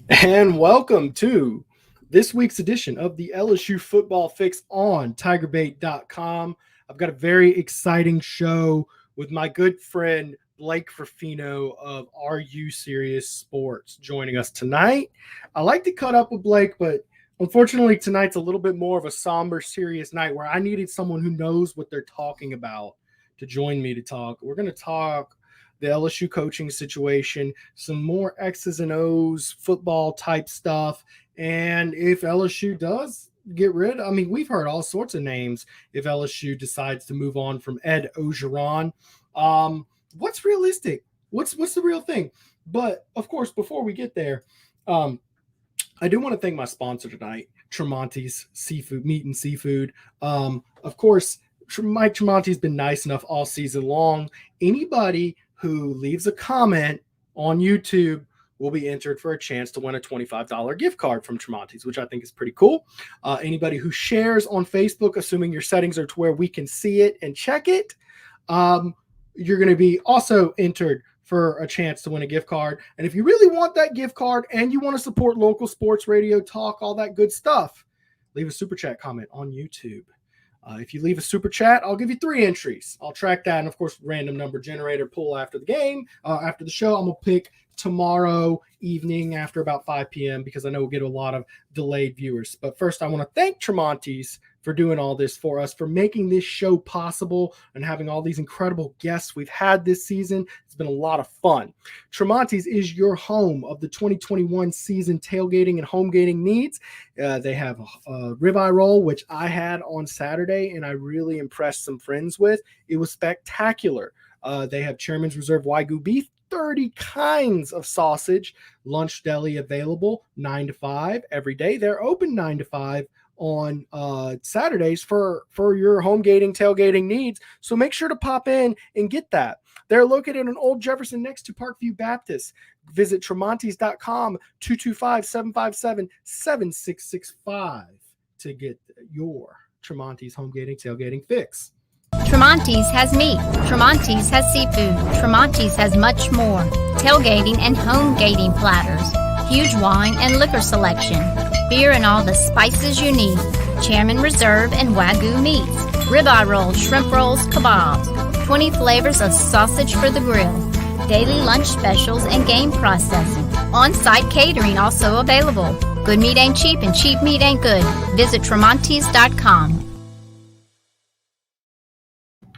And welcome to this week's edition of the LSU Football Fix on TigerBait.com. I've got a very exciting show with my good friend Blake Ruffino of Are You Serious Sports joining us tonight. I like to cut up with Blake, but unfortunately tonight's a little bit more of a somber, serious night where I needed someone who knows what they're talking about to join me to talk. We're going to talk the LSU coaching situation, some more X's and O's football type stuff. And if LSU does get rid, we've heard all sorts of names if LSU decides to move on from Ed Orgeron. What's realistic? What's the real thing? But of course, before we get there, I do want to thank my sponsor tonight, Tramonte's Seafood, Meat and Seafood. Of course, Mike Tramonte's been nice enough all season long. Anybody who leaves a comment on YouTube will be entered for a chance to win a $25 gift card from Tramonte's, which I think is pretty cool. Anybody who shares on Facebook, assuming your settings are to where we can see it and check it, you're going to be also entered for a chance to win a gift card. And if you really want that gift card and you want to support local sports radio talk, all that good stuff, leave a super chat comment on YouTube. If you leave a super chat, I'll give you 3 entries. I'll track that. And of course, random number generator pull after the game, after the show. I'm going to pick tomorrow evening after about 5 p.m. because I know we'll get a lot of delayed viewers. But first, I want to thank Tramonte's for doing all this for us, for making this show possible and having all these incredible guests we've had this season. It's been a lot of fun. Tramonte's is your home of the 2021 season tailgating and homegating needs. They have a ribeye roll, which I had on Saturday, and I really impressed some friends with. It was spectacular. They have Chairman's Reserve Wagyu beef, 30 kinds of sausage, lunch deli available 9 to 5 every day. They're open 9 to 5 on Saturdays for your homegating, tailgating needs. So make sure to pop in and get that. They're located in Old Jefferson next to Parkview Baptist. Visit Tramontes.com, 225-757-7665 to get your Tramonte's homegating, tailgating fix. Tramonte's has meat, Tramonte's has seafood, Tramonte's has much more. Tailgating and home-gating platters, huge wine and liquor selection, beer and all the spices you need, Chairman Reserve and Wagyu meats, ribeye rolls, shrimp rolls, kebabs, 20 flavors of sausage for the grill, daily lunch specials and game processing. On-site catering also available. Good meat ain't cheap and cheap meat ain't good. Visit Tramontes.com.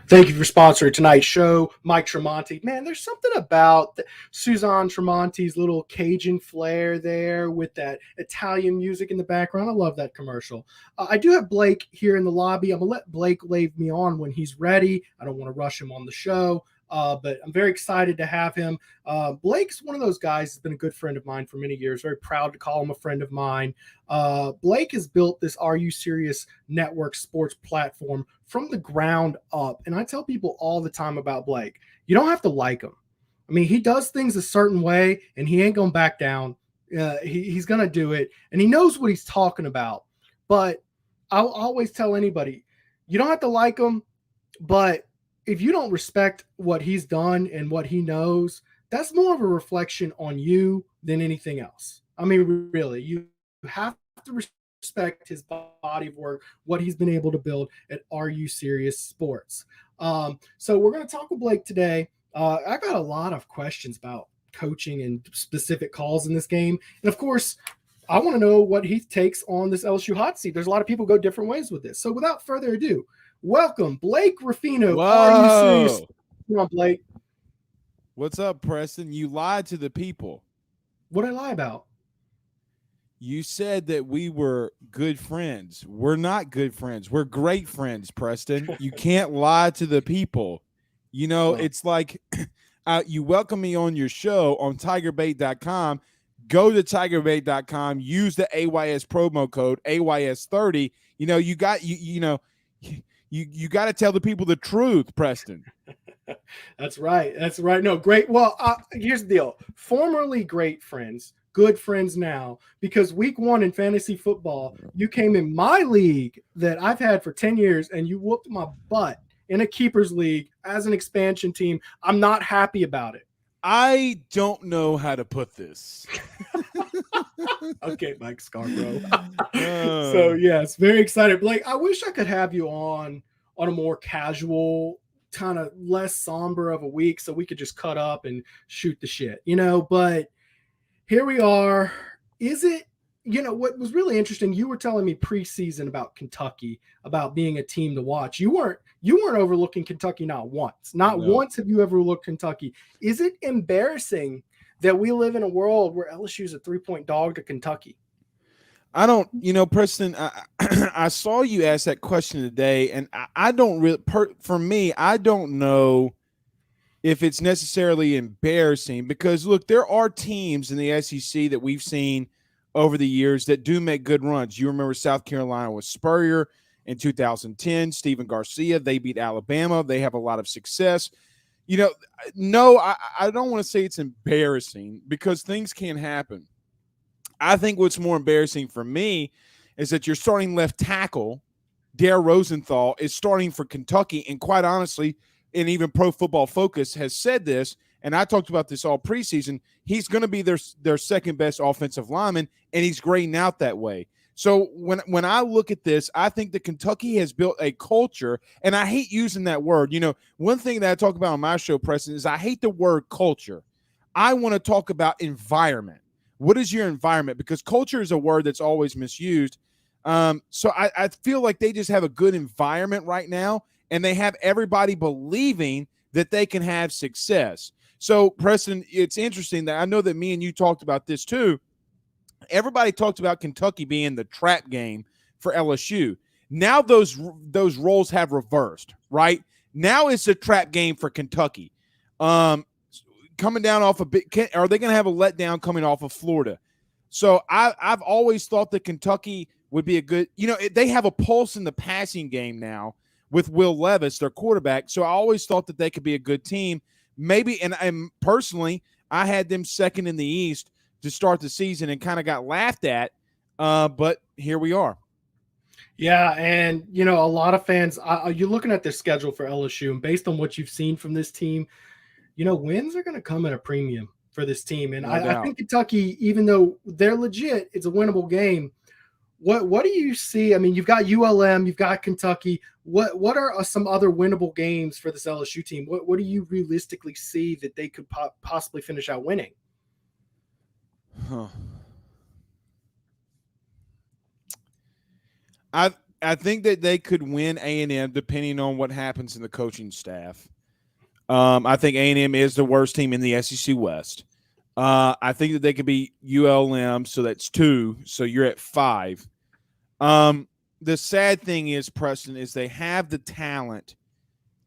Thank you for sponsoring tonight's show, Mike Tramonte. Man, there's something about Suzanne Tramonte's little Cajun flair there with that Italian music in the background. I love that commercial. I do have Blake here in the lobby. I'm going to let Blake leave me on when he's ready. I don't want to rush him on the show, but I'm very excited to have him. Blake's one of those guys who's been a good friend of mine for many years. Very proud to call him a friend of mine. Blake has built this Are You Serious Network sports platform from the ground up. And I tell people all the time about Blake, you don't have to like him. I mean, he does things a certain way and he ain't going to back down. He's going to do it and he knows what he's talking about. But I'll always tell anybody, you don't have to like him, but if you don't respect what he's done and what he knows, that's more of a reflection on you than anything else. I mean, really, you have to respect his body of work, what he's been able to build at Are You Serious Sports. So we're going to talk with Blake today. I got a lot of questions about coaching and specific calls in this game. And of course, I want to know what he takes on this LSU hot seat. There's a lot of people go different ways with this. So without further ado, welcome, Blake Ruffino. Whoa. Are you serious? Come on, Blake. What's up, Preston? You lied to the people. What did I lie about? You said that we were good friends. We're not good friends. We're great friends, Preston. You can't lie to the people. You know, it's like you welcome me on your show on TigerBait.com. Go to TigerBait.com. Use the AYS promo code AYS30. You know, you got to tell the people the truth, Preston. That's right. That's right. No, great. Well, here's the deal. Formerly great friends, good friends now, because week 1 in fantasy football, you came in my league that I've had for 10 years and you whooped my butt in a keepers league as an expansion team. I'm not happy about it. I don't know how to put this. Okay, Mike Scarborough. So yes, very excited. Blake, I wish I could have you on a more casual, kind of less somber of a week so we could just cut up and shoot the shit, but here we are. Is it, what was really interesting, you were telling me preseason about Kentucky, about being a team to watch. You weren't overlooking Kentucky not once. Not No. once have you ever looked Kentucky. Is it embarrassing that we live in a world where LSU is a 3-point dog to Kentucky? I don't, Preston, I saw you ask that question today, and I don't really, for me, I don't know if it's necessarily embarrassing because, look, there are teams in the SEC that we've seen over the years that do make good runs. You remember South Carolina with Spurrier in 2010, Stephen Garcia, they beat Alabama. They have a lot of success. No, I don't want to say it's embarrassing because things can happen. I think what's more embarrassing for me is that your starting left tackle, Dare Rosenthal, is starting for Kentucky. And quite honestly, and even Pro Football Focus has said this, and I talked about this all preseason, he's going to be their second best offensive lineman, and he's grading out that way. So when I look at this, I think that Kentucky has built a culture, and I hate using that word. One thing that I talk about on my show, Preston, is I hate the word culture. I want to talk about environment. What is your environment? Because culture is a word that's always misused. So I feel like they just have a good environment right now, and they have everybody believing that they can have success. So, Preston, it's interesting that I know that me and you talked about this too. Everybody talked about Kentucky being the trap game for LSU. Now those roles have reversed, right? Now it's a trap game for Kentucky. Coming down off a bit, are they going to have a letdown coming off of Florida? So I've always thought that Kentucky would be a good, they have a pulse in the passing game now with Will Levis, their quarterback. So I always thought that they could be a good team. Maybe, and personally, I had them second in the East to start the season and kind of got laughed at, but here we are. Yeah, and, a lot of fans, you're looking at their schedule for LSU, and based on what you've seen from this team, wins are going to come at a premium for this team. And I think Kentucky, even though they're legit, it's a winnable game. What do you see? I mean, you've got ULM, you've got Kentucky. What are some other winnable games for this LSU team? What do you realistically see that they could possibly finish out winning? Huh. I think that they could win A&M depending on what happens in the coaching staff. I think A&M is the worst team in the SEC West. I think that they could be ULM, so that's 2. So you're at 5. The sad thing is, Preston, is they have the talent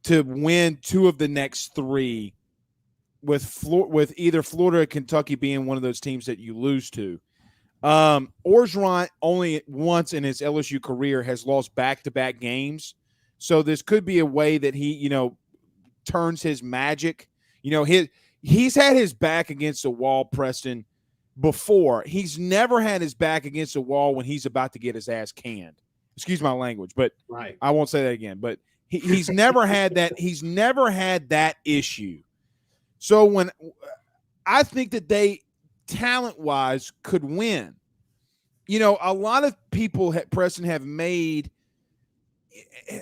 to win 2 of the next 3 with either Florida or Kentucky being one of those teams that you lose to. Orgeron only once in his LSU career has lost back-to-back games. So this could be a way that he, turns his magic. He's had his back against a wall, Preston, before. He's never had his back against a wall when he's about to get his ass canned. Excuse my language, but right. I won't say that again. But he's never had that. He's never had that issue. So when I think that they talent-wise could win, a lot of people, Preston, have made.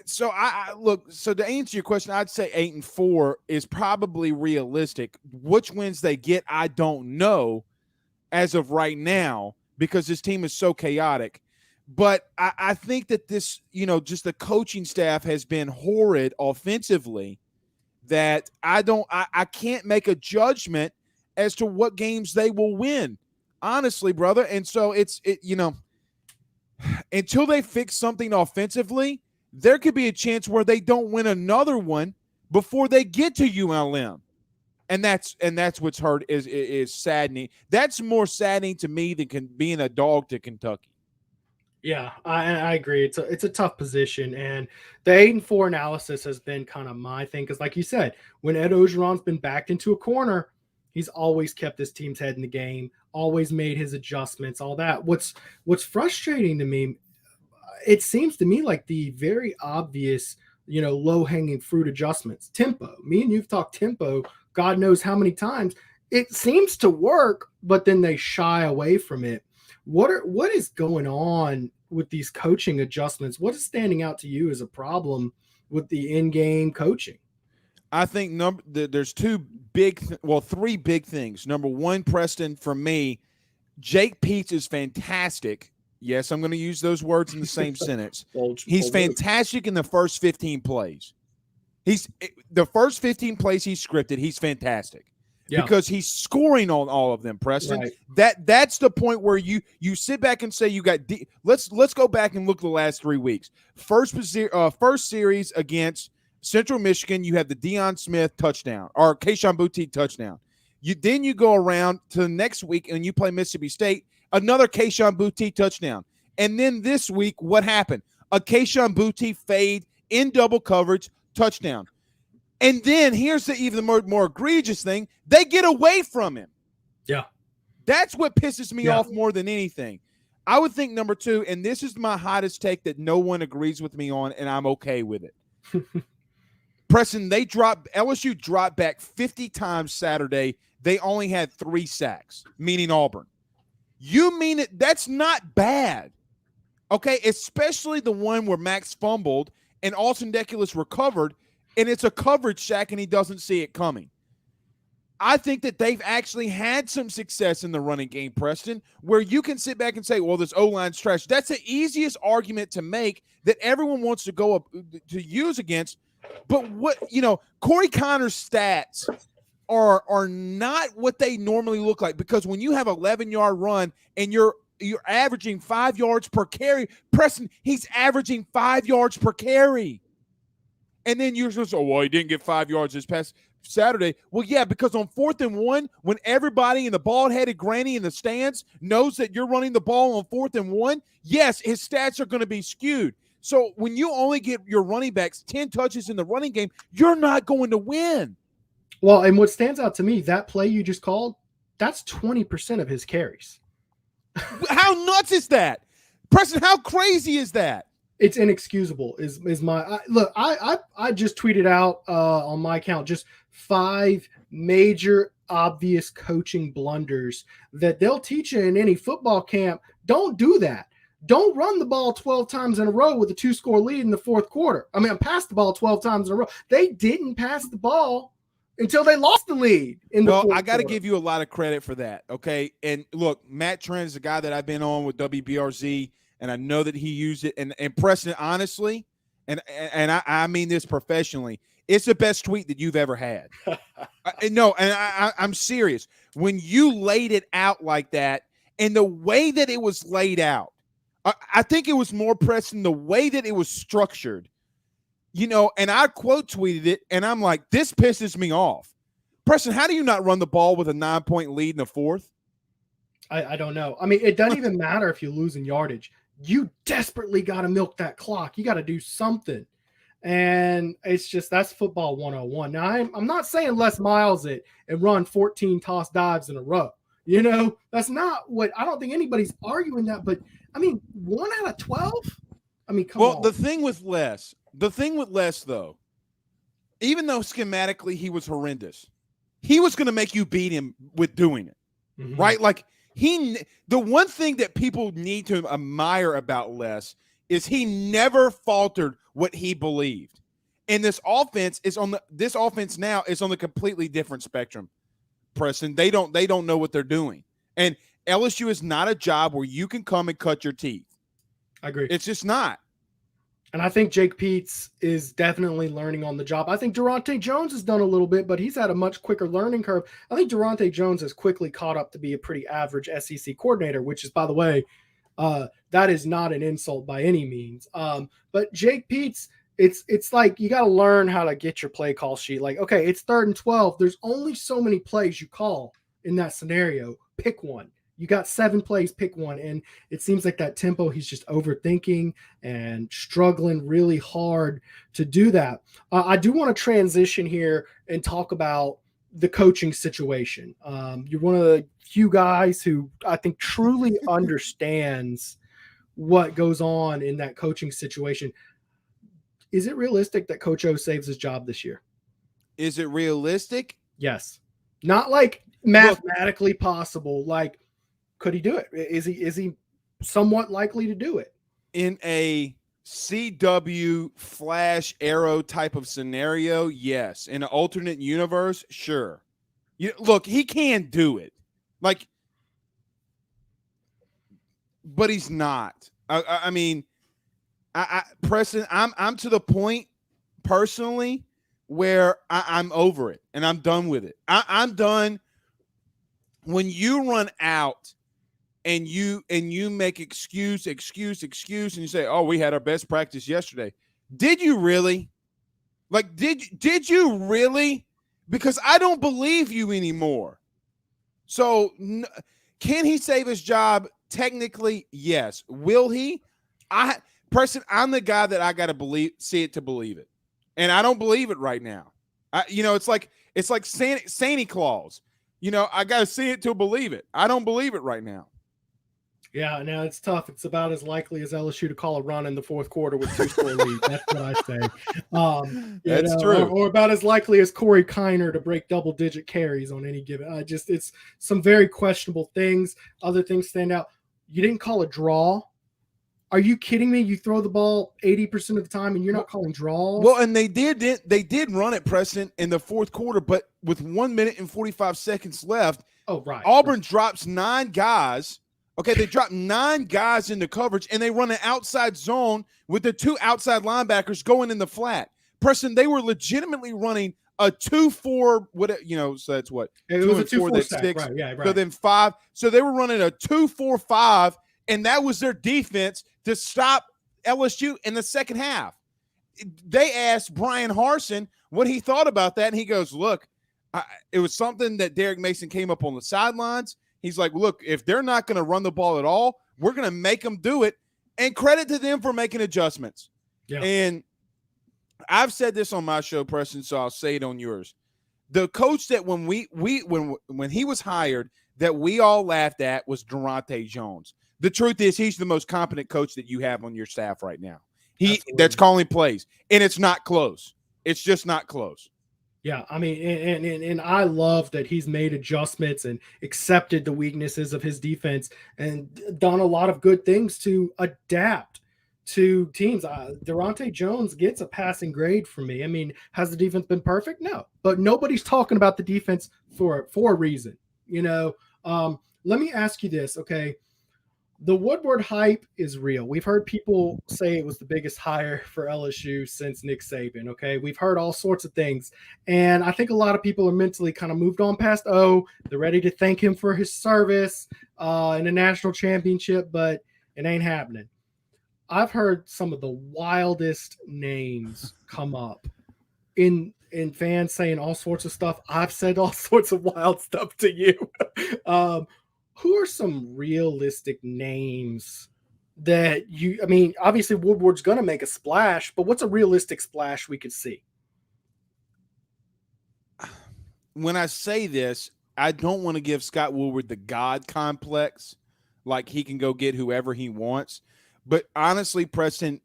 So I look. So to answer your question, I'd say 8-4 is probably realistic. Which wins they get, I don't know as of right now because this team is so chaotic. But I think that this, just the coaching staff has been horrid offensively. That I can't make a judgment as to what games they will win, honestly, brother. And so until they fix something offensively, there could be a chance where they don't win another one before they get to ULM. And that's what's hurt is saddening. That's more saddening to me than being a dog to Kentucky. Yeah, I agree. It's a tough position, and the 8-4 analysis has been kind of my thing because, like you said, when Ed Orgeron's been backed into a corner, he's always kept his team's head in the game, always made his adjustments, all that. What's frustrating to me, it seems to me like the very obvious, low-hanging fruit adjustments. Tempo. Me and you've talked tempo God knows how many times. it seems to work, but then they shy away from it. What is going on with these coaching adjustments? What is standing out to you as a problem with the in-game coaching? I think there's three big things. Number one, Preston, for me, Jake Peetz is fantastic. Yes, I'm going to use those words in the same sentence. He's fantastic in the first 15 plays. The first 15 plays he's scripted, he's fantastic. Yeah. Because he's scoring on all of them, Preston. Right. That's the point where you sit back and say you got let's go back and look at the last 3 weeks. First series against Central Michigan, you have the Deion Smith touchdown or Kayshon Boutte touchdown. Then you go around to the next week and you play Mississippi State, another Kayshon Boutte touchdown. And then this week, what happened? A Kayshon Boutte fade in double coverage touchdown. And then here's the even more egregious thing. They get away from him. Yeah. That's what pisses me off more than anything. I would think number two, and this is my hottest take that no one agrees with me on, and I'm okay with it. Preston, LSU dropped back 50 times Saturday. They only had 3 sacks, meaning Auburn. You mean it? That's not bad. Okay, especially the one where Max fumbled and Alton Deculus recovered, and it's a coverage sack and he doesn't see it coming. I think that they've actually had some success in the running game, Preston, where you can sit back and say, well, this O-line's trash. That's the easiest argument to make that everyone wants to go up to use against. But Corey Connor's stats are not what they normally look like, because when you have 11-yard run and you're averaging 5 yards per carry, Preston, he's averaging 5 yards per carry. And then you're supposed to say, well, he didn't get 5 yards this past Saturday. Well, yeah, because on 4th and 1, when everybody in the bald-headed granny in the stands knows that you're running the ball on 4th and 1, yes, his stats are going to be skewed. So when you only get your running backs 10 touches in the running game, you're not going to win. Well, and what stands out to me, that play you just called, that's 20% of his carries. How nuts is that? Preston, how crazy is that? It's inexcusable. I just tweeted out on my account just 5 major obvious coaching blunders that they'll teach you in any football camp. Don't do that. Don't run the ball 12 times in a row with a 2-score lead in the fourth quarter. I mean, pass the ball 12 times in a row. They didn't pass the ball until they lost the lead in the fourth quarter. I got to give you a lot of credit for that, okay? And look, Matt Trent is a guy that I've been on with WBRZ, and I know that he used it. And Preston, honestly, and I mean this professionally, it's the best tweet that you've ever had. I'm serious. When you laid it out like that, and the way that it was laid out, I think it was more, Preston, the way that it was structured, and I quote tweeted it, and I'm like, this pisses me off. Preston, how do you not run the ball with a 9-point lead in the fourth? I don't know. I mean, it doesn't even matter if you lose in yardage. You desperately got to milk that clock. You got to do something. And it's just, that's football 101. Now, I'm not saying Les Miles it and run 14 toss dives in a row. That's not what, I don't think anybody's arguing that, but I mean, 1 out of 12? I mean, come on. Well, the thing with Les, though, even though schematically he was horrendous, he was going to make you beat him with doing it, right? Like, the one thing that people need to admire about Les is he never faltered what he believed. And this offense now is on a completely different spectrum. Preston, they don't know what they're doing. And LSU is not a job where you can come and cut your teeth. I agree. It's just not. And I think Jake Peetz is definitely learning on the job. I think Daronte Jones has done a little bit, but he's had a much quicker learning curve. I think Daronte Jones has quickly caught up to be a pretty average SEC coordinator, which is, by the way, that is not an insult by any means. But Jake Peetz, it's like you got to learn how to get your play call sheet. Like, okay, it's 3rd and 12. There's only so many plays you call in that scenario. Pick one. You got 7 plays, pick one. And it seems like that tempo, he's just overthinking and struggling really hard to do that. I do want to transition here and talk about the coaching situation. You're one of the few guys who I think truly understands what goes on in that coaching situation. Is it realistic that Coach O saves his job this year? Is it realistic? Yes. Not like mathematically possible. Like, could he do it? Is he somewhat likely to do it? In a CW flash arrow type of scenario, yes. In an alternate universe, sure. Look, he can do it. Like, but he's not. I mean, Preston, I'm to the point personally where I'm over it and I'm done with it. I'm done when you run out and you make excuse, and you say, "Oh, we had our best practice yesterday." Did you really? Like, did you really? Because I don't believe you anymore. So, can he save his job? Technically, yes. Will he? Preston, I'm the guy that I got to see it to believe it, and I don't believe it right now. It's like Santa Claus. I got to see it to believe it. I don't believe it right now. Yeah, no, it's tough. It's about as likely as LSU to call a run in the fourth quarter with 2-score lead. That's what I say. That's true. Or about as likely as Corey Kiner to break double-digit carries on any given. It's some very questionable things. Other things stand out. You didn't call a draw. Are you kidding me? You throw the ball 80% of the time and you're not calling draws? Well, and they did run it, Preston, in the fourth quarter, but with 1 minute and 45 seconds left. Oh, right. Auburn drops 9 guys. Okay, they dropped 9 guys into coverage, and they run an outside zone with the 2 outside linebackers going in the flat. Preston, they were legitimately running a 2-4, so that's what? It was a 2-4 stack, 6. right, yeah, right. So then 5. So they were running a 2-4-5, and that was their defense to stop LSU in the second half. They asked Brian Harsin what he thought about that, and he goes, look, it was something that Derek Mason came up on the sidelines. He's like, look, if they're not going to run the ball at all, we're going to make them do it. And credit to them for making adjustments. Yeah. And I've said this on my show, Preston, so I'll say it on yours. The coach that when he was hired that we all laughed at was Tramonte Jones. The truth is he's the most competent coach that you have on your staff right now. That's calling plays, and it's not close. It's just not close. Yeah, I mean, and I love that he's made adjustments and accepted the weaknesses of his defense and done a lot of good things to adapt to teams. Tramonte Jones gets a passing grade from me. I mean, has the defense been perfect? No, but nobody's talking about the defense for a reason. Let me ask you this, okay? The Woodward hype is real. We've heard people say it was the biggest hire for LSU since Nick Saban, okay? We've heard all sorts of things. And I think a lot of people are mentally kind of moved on past, they're ready to thank him for his service in a national championship, but it ain't happening. I've heard some of the wildest names come up in fans saying all sorts of stuff. I've said all sorts of wild stuff to you. Who are some realistic names that obviously Woodward's going to make a splash, but what's a realistic splash we could see? When I say this, I don't want to give Scott Woodward the God complex, like he can go get whoever he wants. But honestly, Preston,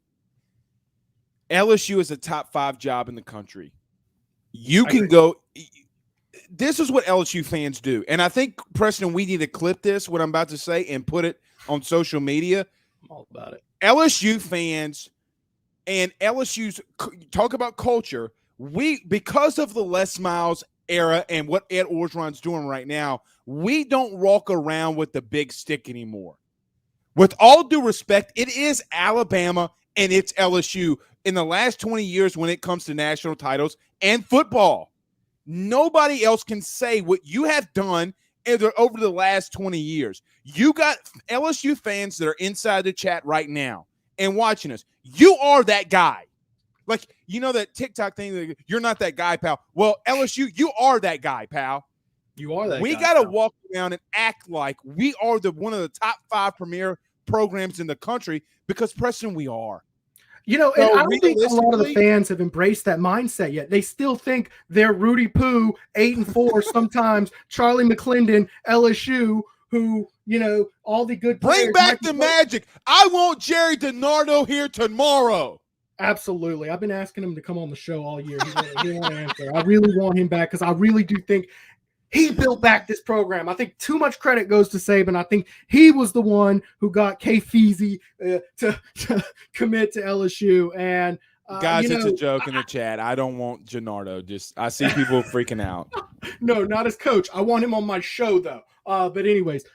LSU is a top 5 job in the country. You can go – this is what LSU fans do. And I think, Preston, we need to clip this, what I'm about to say, and put it on social media. I'm all about it. LSU fans and LSU's talk about culture. Because of the Les Miles era and what Ed Orgeron's doing right now, we don't walk around with the big stick anymore. With all due respect, it is Alabama and it's LSU in the last 20 years when it comes to national titles and football. Nobody else can say what you have done over the last 20 years. You got LSU fans that are inside the chat right now and watching us. You are that guy. Like, that TikTok thing, you're not that guy, pal. Well, LSU, you are that guy, pal. You are that guy. We got to walk around and act like we are one of the top 5 premier programs in the country because, Preston, we are. And I don't think a lot of the fans have embraced that mindset yet. They still think they're Rudy Poo, 8-4, sometimes Charlie McClendon, LSU, who, all the good players. Bring back the magic. I want Jerry DiNardo here tomorrow. Absolutely. I've been asking him to come on the show all year. He won't answer. I really want him back because I really do think He built back this program. I think too much credit goes to Saban. I think he was the one who got K. Feezy to commit to LSU. And guys, it's a joke in the chat. I don't want Gennardo. I see people freaking out. No, not as coach. I want him on my show though. But anyways,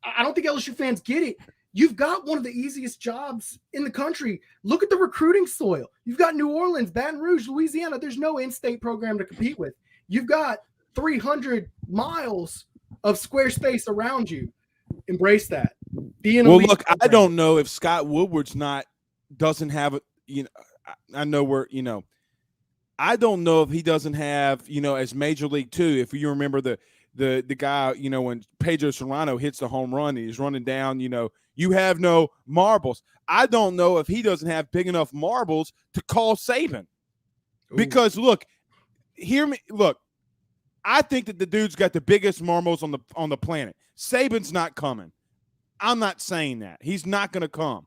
I don't think LSU fans get it. You've got one of the easiest jobs in the country. Look at the recruiting soil. You've got New Orleans, Baton Rouge, Louisiana. There's no in-state program to compete with. You've got 300 miles of square space around you. Embrace that. Look, I don't know if Scott Woodward's doesn't have I know I don't know if he doesn't have, as Major League too. If you remember the guy, when Pedro Serrano hits the home run and he's running down, you have no marbles. I don't know if he doesn't have big enough marbles to call Saban. Ooh. Because look, I think that the dude's got the biggest marbles on the planet. Saban's not coming. I'm not saying that. He's not going to come.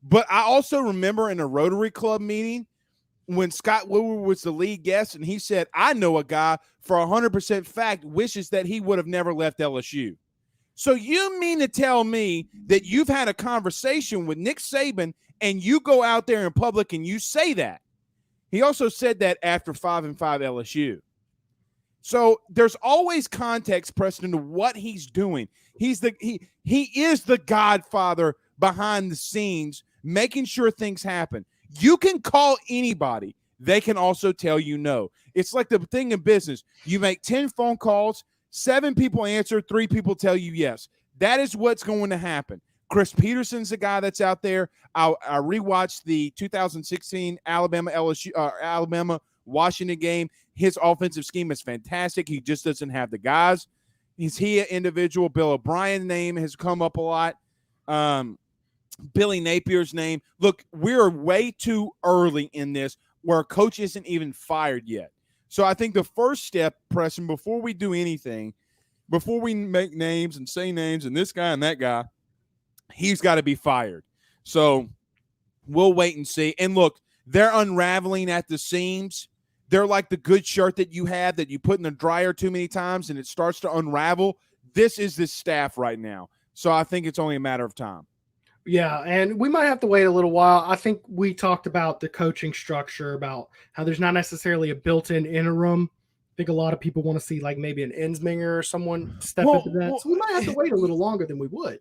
But I also remember in a Rotary Club meeting when Scott Woodward was the lead guest, and he said, I know a guy for 100% fact wishes that he would have never left LSU. So you mean to tell me that you've had a conversation with Nick Saban and you go out there in public and you say that? He also said that after 5-5 LSU. So there's always context, Preston, to what he's doing. He is the godfather behind the scenes, making sure things happen. You can call anybody. They can also tell you no. It's like the thing in business. You make 10 phone calls, 7 people answer, 3 people tell you yes. That is what's going to happen. Chris Peterson's the guy that's out there. I rewatched the 2016 Alabama-Washington game. His offensive scheme is fantastic. He just doesn't have the guys. Is he an individual? Bill O'Brien's name has come up a lot. Billy Napier's name. Look, we're way too early in this where a coach isn't even fired yet. So I think the first step, Preston, before we do anything, before we make names and say names and this guy and that guy, he's got to be fired. So we'll wait and see. And look, they're unraveling at the seams. They're like the good shirt that you have that you put in the dryer too many times and it starts to unravel. This is this staff right now. So I think it's only a matter of time. Yeah, and we might have to wait a little while. I think we talked about the coaching structure, about how there's not necessarily a built-in interim. I think a lot of people want to see like maybe an Ensminger or someone step into that. So we might have to wait a little longer than we would.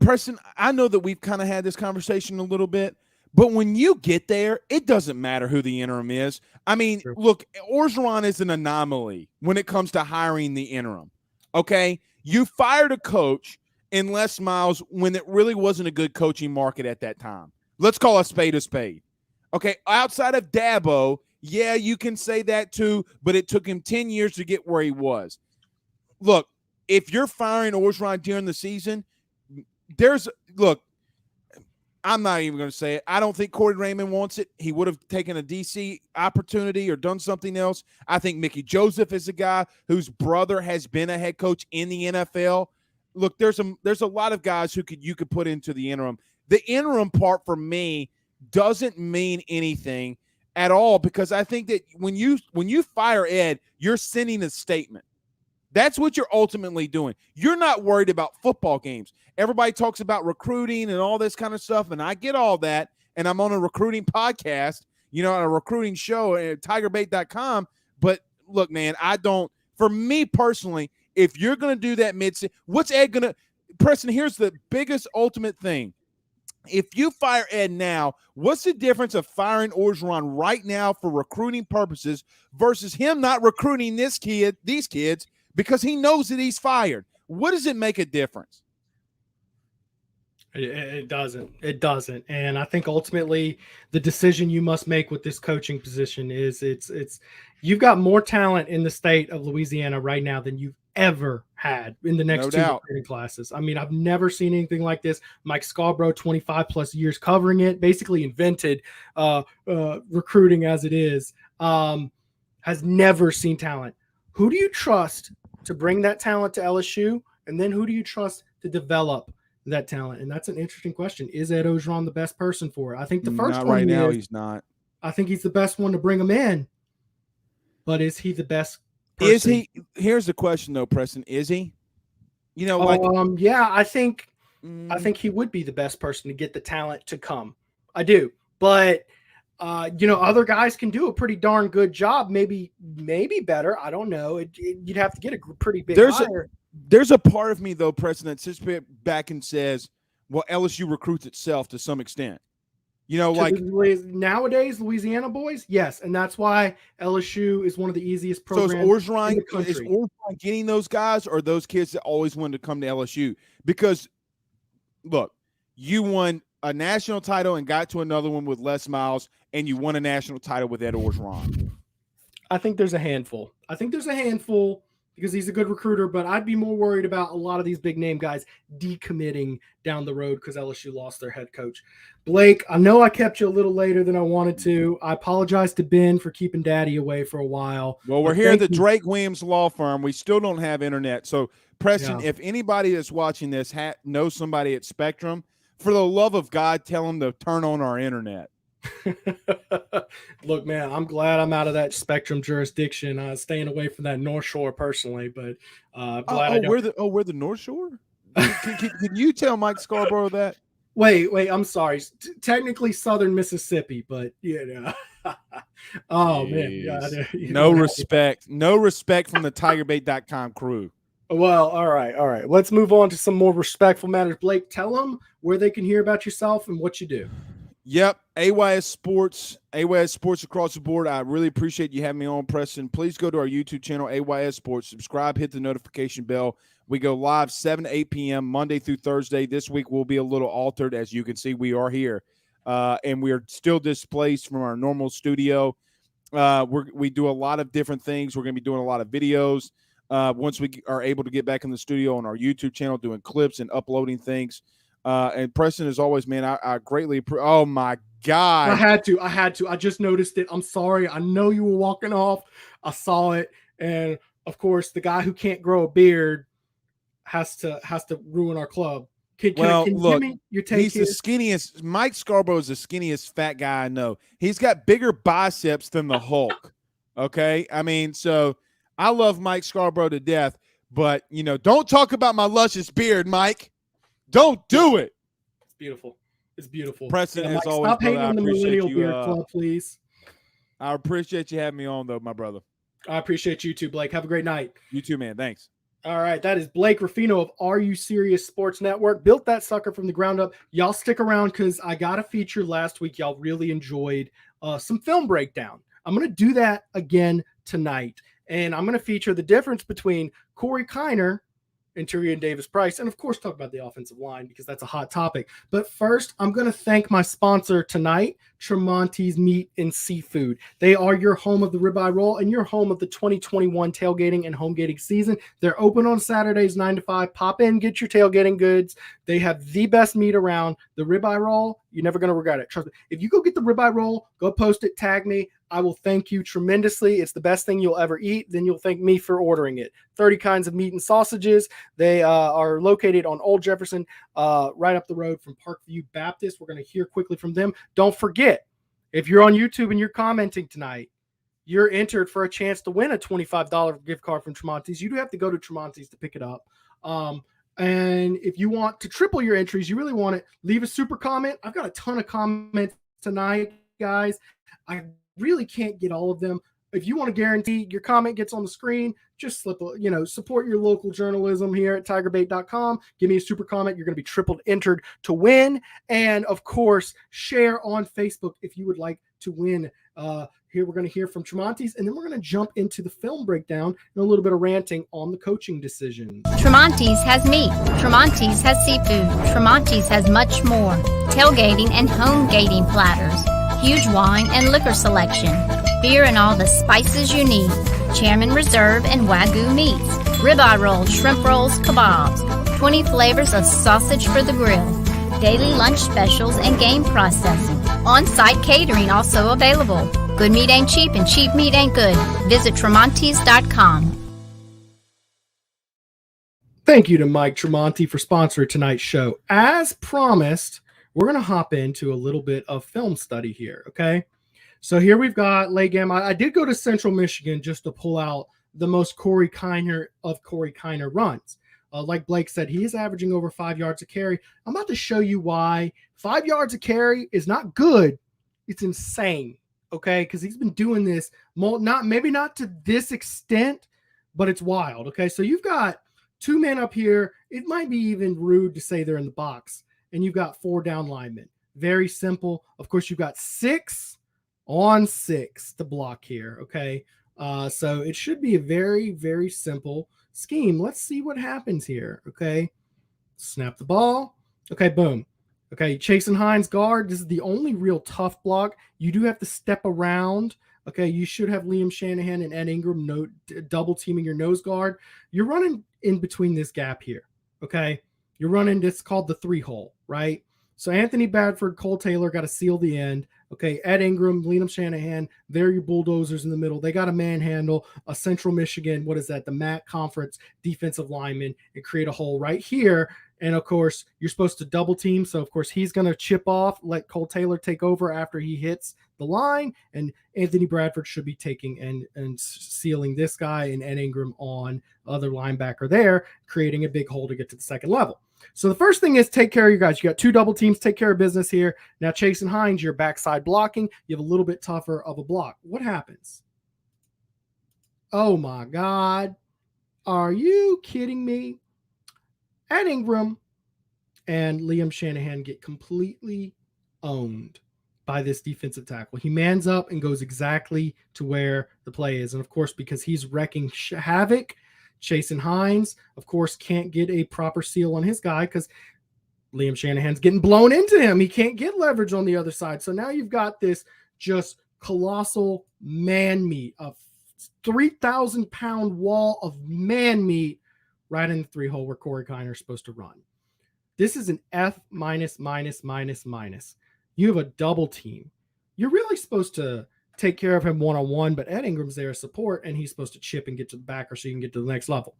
Preston, I know that we've kind of had this conversation a little bit, but when you get there, it doesn't matter who the interim is. I mean, True. Look, Orgeron is an anomaly when it comes to hiring the interim. Okay? You fired a coach in Les Miles when it really wasn't a good coaching market at that time. Let's call a spade a spade. Okay, outside of Dabo, yeah, you can say that too, but it took him 10 years to get where he was. Look, if you're firing Orgeron during the season, I'm not even going to say it. I don't think Corey Raymond wants it. He would have taken a DC opportunity or done something else. I think Mickey Joseph is a guy whose brother has been a head coach in the NFL. Look, there's a lot of guys who you could put into the interim. The interim part for me doesn't mean anything at all because I think that when you fire Ed, you're sending a statement. That's what you're ultimately doing. You're not worried about football games. Everybody talks about recruiting and all this kind of stuff, and I get all that, and I'm on a recruiting podcast, on a recruiting show at tigerbait.com, but look, man, for me personally, if you're going to do that what's Ed going to – Preston, here's the biggest ultimate thing. If you fire Ed now, what's the difference of firing Orgeron right now for recruiting purposes versus him not recruiting these kids because he knows that he's fired? What does it make a difference? It doesn't. It doesn't. And I think ultimately the decision you must make with this coaching position is you've got more talent in the state of Louisiana right now than you've ever had in the next 2 recruiting classes. I mean, I've never seen anything like this. Mike Scarborough, 25 plus years covering it, basically invented recruiting as it is, has never seen talent. Who do you trust to bring that talent to LSU? And then who do you trust to develop that talent? And that's an interesting question. Is Ed Orgeron the best person for it? I think the first not one right now, he's not. I think he's the best one to bring him in. But is he the best Is person. he? Here's the question, though, Preston. Is he? You know, like, Yeah, I think mm, he would be the best person to get the talent to come. I do, but other guys can do a pretty darn good job. Maybe better. I don't know. You'd have to get a pretty big hire. there's a part of me though, Preston, that sits back and says, "Well, LSU recruits itself to some extent." You know, like Nowadays, Louisiana boys, yes, and that's why LSU is one of the easiest so is programs in the Orgeron country. getting those guys or those kids that always wanted to come to LSU? Because look, you won a national title and got to another one with Les Miles, and you won a national title with Ed Orgeron. I think there's a handful. Because he's a good recruiter, but I'd be more worried about a lot of these big name guys decommitting down the road because LSU lost their head coach. Blake, I know I kept you a little later than I wanted to. I apologize to Ben for keeping Daddy away for a while. Well, we're here at the Drake Williams Law Firm. We still don't have internet. So, Preston, if anybody that's watching this knows somebody at Spectrum, for the love of God, tell them to turn on our internet. Look, man, I'm glad I'm out of that Spectrum jurisdiction. Staying away from that North Shore personally, but glad we're the North Shore. Can you tell Mike Scarborough that? Wait, I'm sorry. Technically Southern Mississippi, but oh man, God, no respect from the TigerBait.com crew. Well, all right. Let's move on to some more respectful matters. Blake, tell them where they can hear about yourself and what you do. Yep, AYS Sports across the board. I really appreciate you having me on, Preston. Please go to our YouTube channel, AYS Sports. Subscribe, hit the notification bell. We go live 7 to 8 p.m. Monday through Thursday. This week will be a little altered. As you can see, we are here, and we are still displaced from our normal studio. We do a lot of different things. We're going to be doing a lot of videos once we are able to get back in the studio on our YouTube channel, doing clips and uploading things. And Preston, as always, man, I greatly appreciate. Oh my God. I had to. I just noticed it. I'm sorry. I know you were walking off. I saw it. And of course, the guy who can't grow a beard has to ruin our club. Can you give me your take? He's the skinniest. Mike Scarborough is the skinniest fat guy I know. He's got bigger biceps than the Hulk. Okay. I mean, so I love Mike Scarborough to death, but don't talk about my luscious beard, Mike. Don't do it. It's beautiful. Preston, as Mike, always, stop hating on the Millennial Beard Club, please. I appreciate you having me on, though, my brother. I appreciate you too, Blake. Have a great night. You too, man. Thanks. All right. That is Blake Ruffino of Are You Serious Sports Network. Built that sucker from the ground up. Y'all stick around because I got a feature last week. Y'all really enjoyed some film breakdown. I'm going to do that again tonight. And I'm going to feature the difference between Corey Kiner and Tyrion Davis-Price, and of course talk about the offensive line because that's a hot topic. But first, I'm going to thank my sponsor tonight, Tramonte's Meat and Seafood. They are your home of the ribeye roll and your home of the 2021 tailgating and homegating season. They're open on Saturdays 9 to 5. Pop in, get your tailgating goods. They have the best meat around. The ribeye roll, you're never going to regret it. Trust me. If you go get the ribeye roll, go post it, tag me. I will thank you tremendously. It's the best thing you'll ever eat. Then you'll thank me for ordering it. 30 kinds of meat and sausages. They are located on Old Jefferson, right up the road from Parkview Baptist. We're going to hear quickly from them. Don't forget, if you're on YouTube and you're commenting tonight, you're entered for a chance to win a $25 gift card from Tramonte's. You do have to go to Tramonte's to pick it up. And if you want to triple your entries, you really want it, leave a super comment. I've got a ton of comments tonight, guys. I really can't get all of them. If you want to guarantee your comment gets on the screen, just support your local journalism here at TigerBait.com. Give me a super comment. You're going to be tripled entered to win. And of course, share on Facebook if you would like to win. Here we're going to hear from Tramonte's, and then we're going to jump into the film breakdown and a little bit of ranting on the coaching decisions. Tramonte's has meat. Tramonte's has seafood. Tramonte's has much more. Tailgating and homegating platters. Huge wine and liquor selection. Beer and all the spices you need. Chairman Reserve and Wagyu meats. Ribeye rolls, shrimp rolls, kebabs. 20 flavors of sausage for the grill. Daily lunch specials and game processing. On-site catering also available. Good meat ain't cheap and cheap meat ain't good. Visit Tramontes.com. Thank you to Mike Tramonte for sponsoring tonight's show. As promised, we're going to hop into a little bit of film study here, okay? So here we've got late game. I did go to Central Michigan just to pull out the most Corey Kiner of Corey Kiner runs. Like Blake said, he is averaging over 5 yards a carry. I'm about to show you why 5 yards a carry is not good. It's insane, okay? Because he's been doing this, maybe not to this extent, but it's wild, okay? So you've got 2 men up here. It might be even rude to say they're in the box. And you've got 4 down linemen. Very simple. Of course, you've got 6 on 6 to block here, okay? So it should be a very, very simple scheme. Let's see what happens here, okay? Snap the ball. Okay, boom. Okay, Chase and Hines guard. This is the only real tough block. You do have to step around. Okay, you should have Liam Shanahan and Ed Ingram double teaming your nose guard. You're running in between this gap here, okay? You're running this called the 3-hole, right? So Anthony Bradford, Cole Taylor got to seal the end. Okay, Ed Ingram, Liam Shanahan, they're your bulldozers in the middle. They got to manhandle a Central Michigan, what is that, the MAC Conference defensive lineman and create a hole right here. And, of course, you're supposed to double team. So, of course, he's going to chip off, let Cole Taylor take over after he hits the line. And Anthony Bradford should be taking and sealing this guy and Ed Ingram on other linebacker there, creating a big hole to get to the second level. So the first thing is take care of your guys. You got 2 double teams, take care of business here. Now, Chase and Hines, your backside blocking, you have a little bit tougher of a block. What happens? Oh, my God. Are you kidding me? Ed Ingram and Liam Shanahan get completely owned by this defensive tackle. He mans up and goes exactly to where the play is. And, of course, because he's wrecking havoc, Chase and Hines, of course, can't get a proper seal on his guy because Liam Shanahan's getting blown into him. He can't get leverage on the other side. So now you've got this just colossal man meat, a 3,000-pound wall of man meat right in the 3-hole where Corey Kiner is supposed to run. This is an F minus. You have a double team. You're really supposed to take care of him one-on-one, but Ed Ingram's there as support, and he's supposed to chip and get to the backer so you can get to the next level.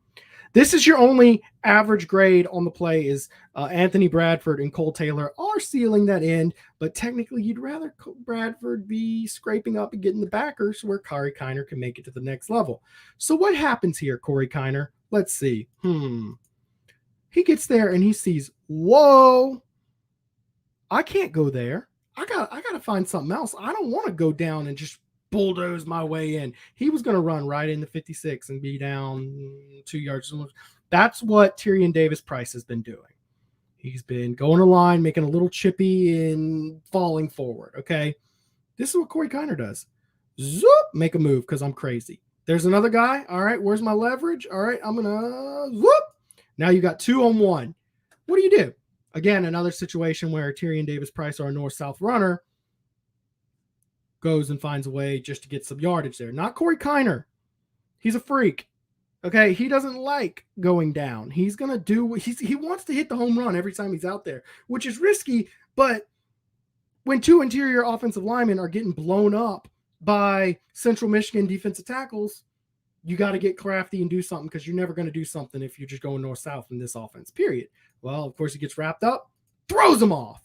This is your only average grade on the play is Anthony Bradford and Cole Taylor are sealing that end, but technically you'd rather Bradford be scraping up and getting the backers where Corey Kiner can make it to the next level. So what happens here, Corey Kiner? Let's see. He gets there and he sees, whoa, I can't go there. I got to find something else. I don't want to go down and just bulldoze my way in. He was going to run right into 56 and be down 2 yards. That's what Tyrion Davis-Price has been doing. He's been going to line, making a little chippy and falling forward, okay? This is what Corey Kiner does. Zoop, make a move because I'm crazy. There's another guy. All right, where's my leverage? All right, I'm going to whoop. Now you got 2-on-1. What do you do? Again, another situation where Tyrion Davis-Price, our north-south runner, goes and finds a way just to get some yardage there. Not Corey Kiner. He's a freak. Okay, he doesn't like going down. He's going to do he wants to hit the home run every time he's out there, which is risky, but when 2 interior offensive linemen are getting blown up by Central Michigan defensive tackles, you got to get crafty and do something because you're never going to do something if you're just going north-south in this offense, period. Well, of course, he gets wrapped up, throws him off.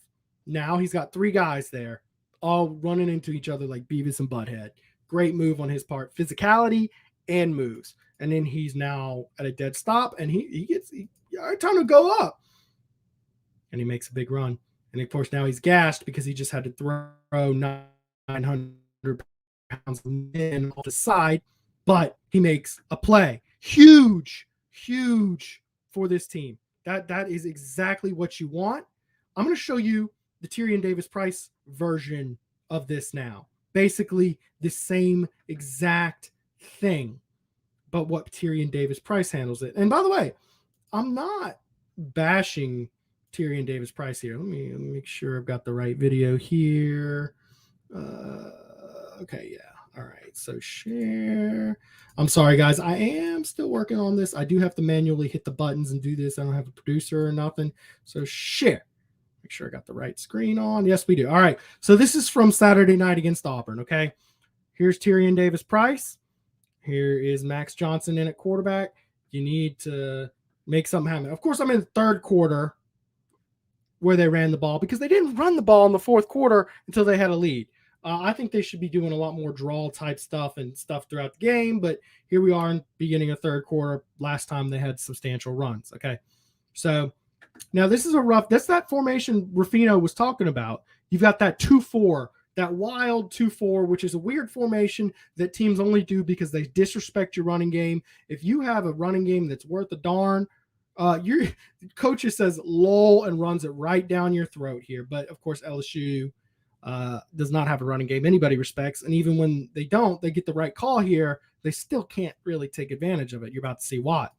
Now he's got 3 guys there, all running into each other like Beavis and Butthead. Great move on his part, physicality and moves. And then he's now at a dead stop, and he gets time to go up. And he makes a big run. And, of course, now he's gassed because he just had to throw 900 pounds in off the side. But he makes a play. Huge for this team. That is exactly what you want. I'm going to show you the Tyrion Davis-Price version of this now. Basically, the same exact thing, but what Tyrion Davis-Price handles it. And by the way, I'm not bashing Tyrion Davis-Price here. Let me make sure I've got the right video here. Okay, yeah. All right, so share. I'm sorry, guys. I am still working on this. I do have to manually hit the buttons and do this. I don't have a producer or nothing. So share. Make sure I got the right screen on. Yes, we do. All right, so this is from Saturday night against Auburn, okay? Here's Tyrion Davis-Price. Here is Max Johnson in at quarterback. You need to make something happen. Of course, I'm in the third quarter where they ran the ball because they didn't run the ball in the fourth quarter until they had a lead. I think they should be doing a lot more draw type stuff and stuff throughout the game. But here we are in beginning of third quarter. Last time they had substantial runs. Okay. So now this is that's that formation Ruffino was talking about. You've got that 2-4, that wild 2-4, which is a weird formation that teams only do because they disrespect your running game. If you have a running game that's worth a darn, your coach just says lull and runs it right down your throat here. But of course, LSU does not have a running game anybody respects. And even when they don't, they get the right call here. They still can't really take advantage of it. You're about to see why.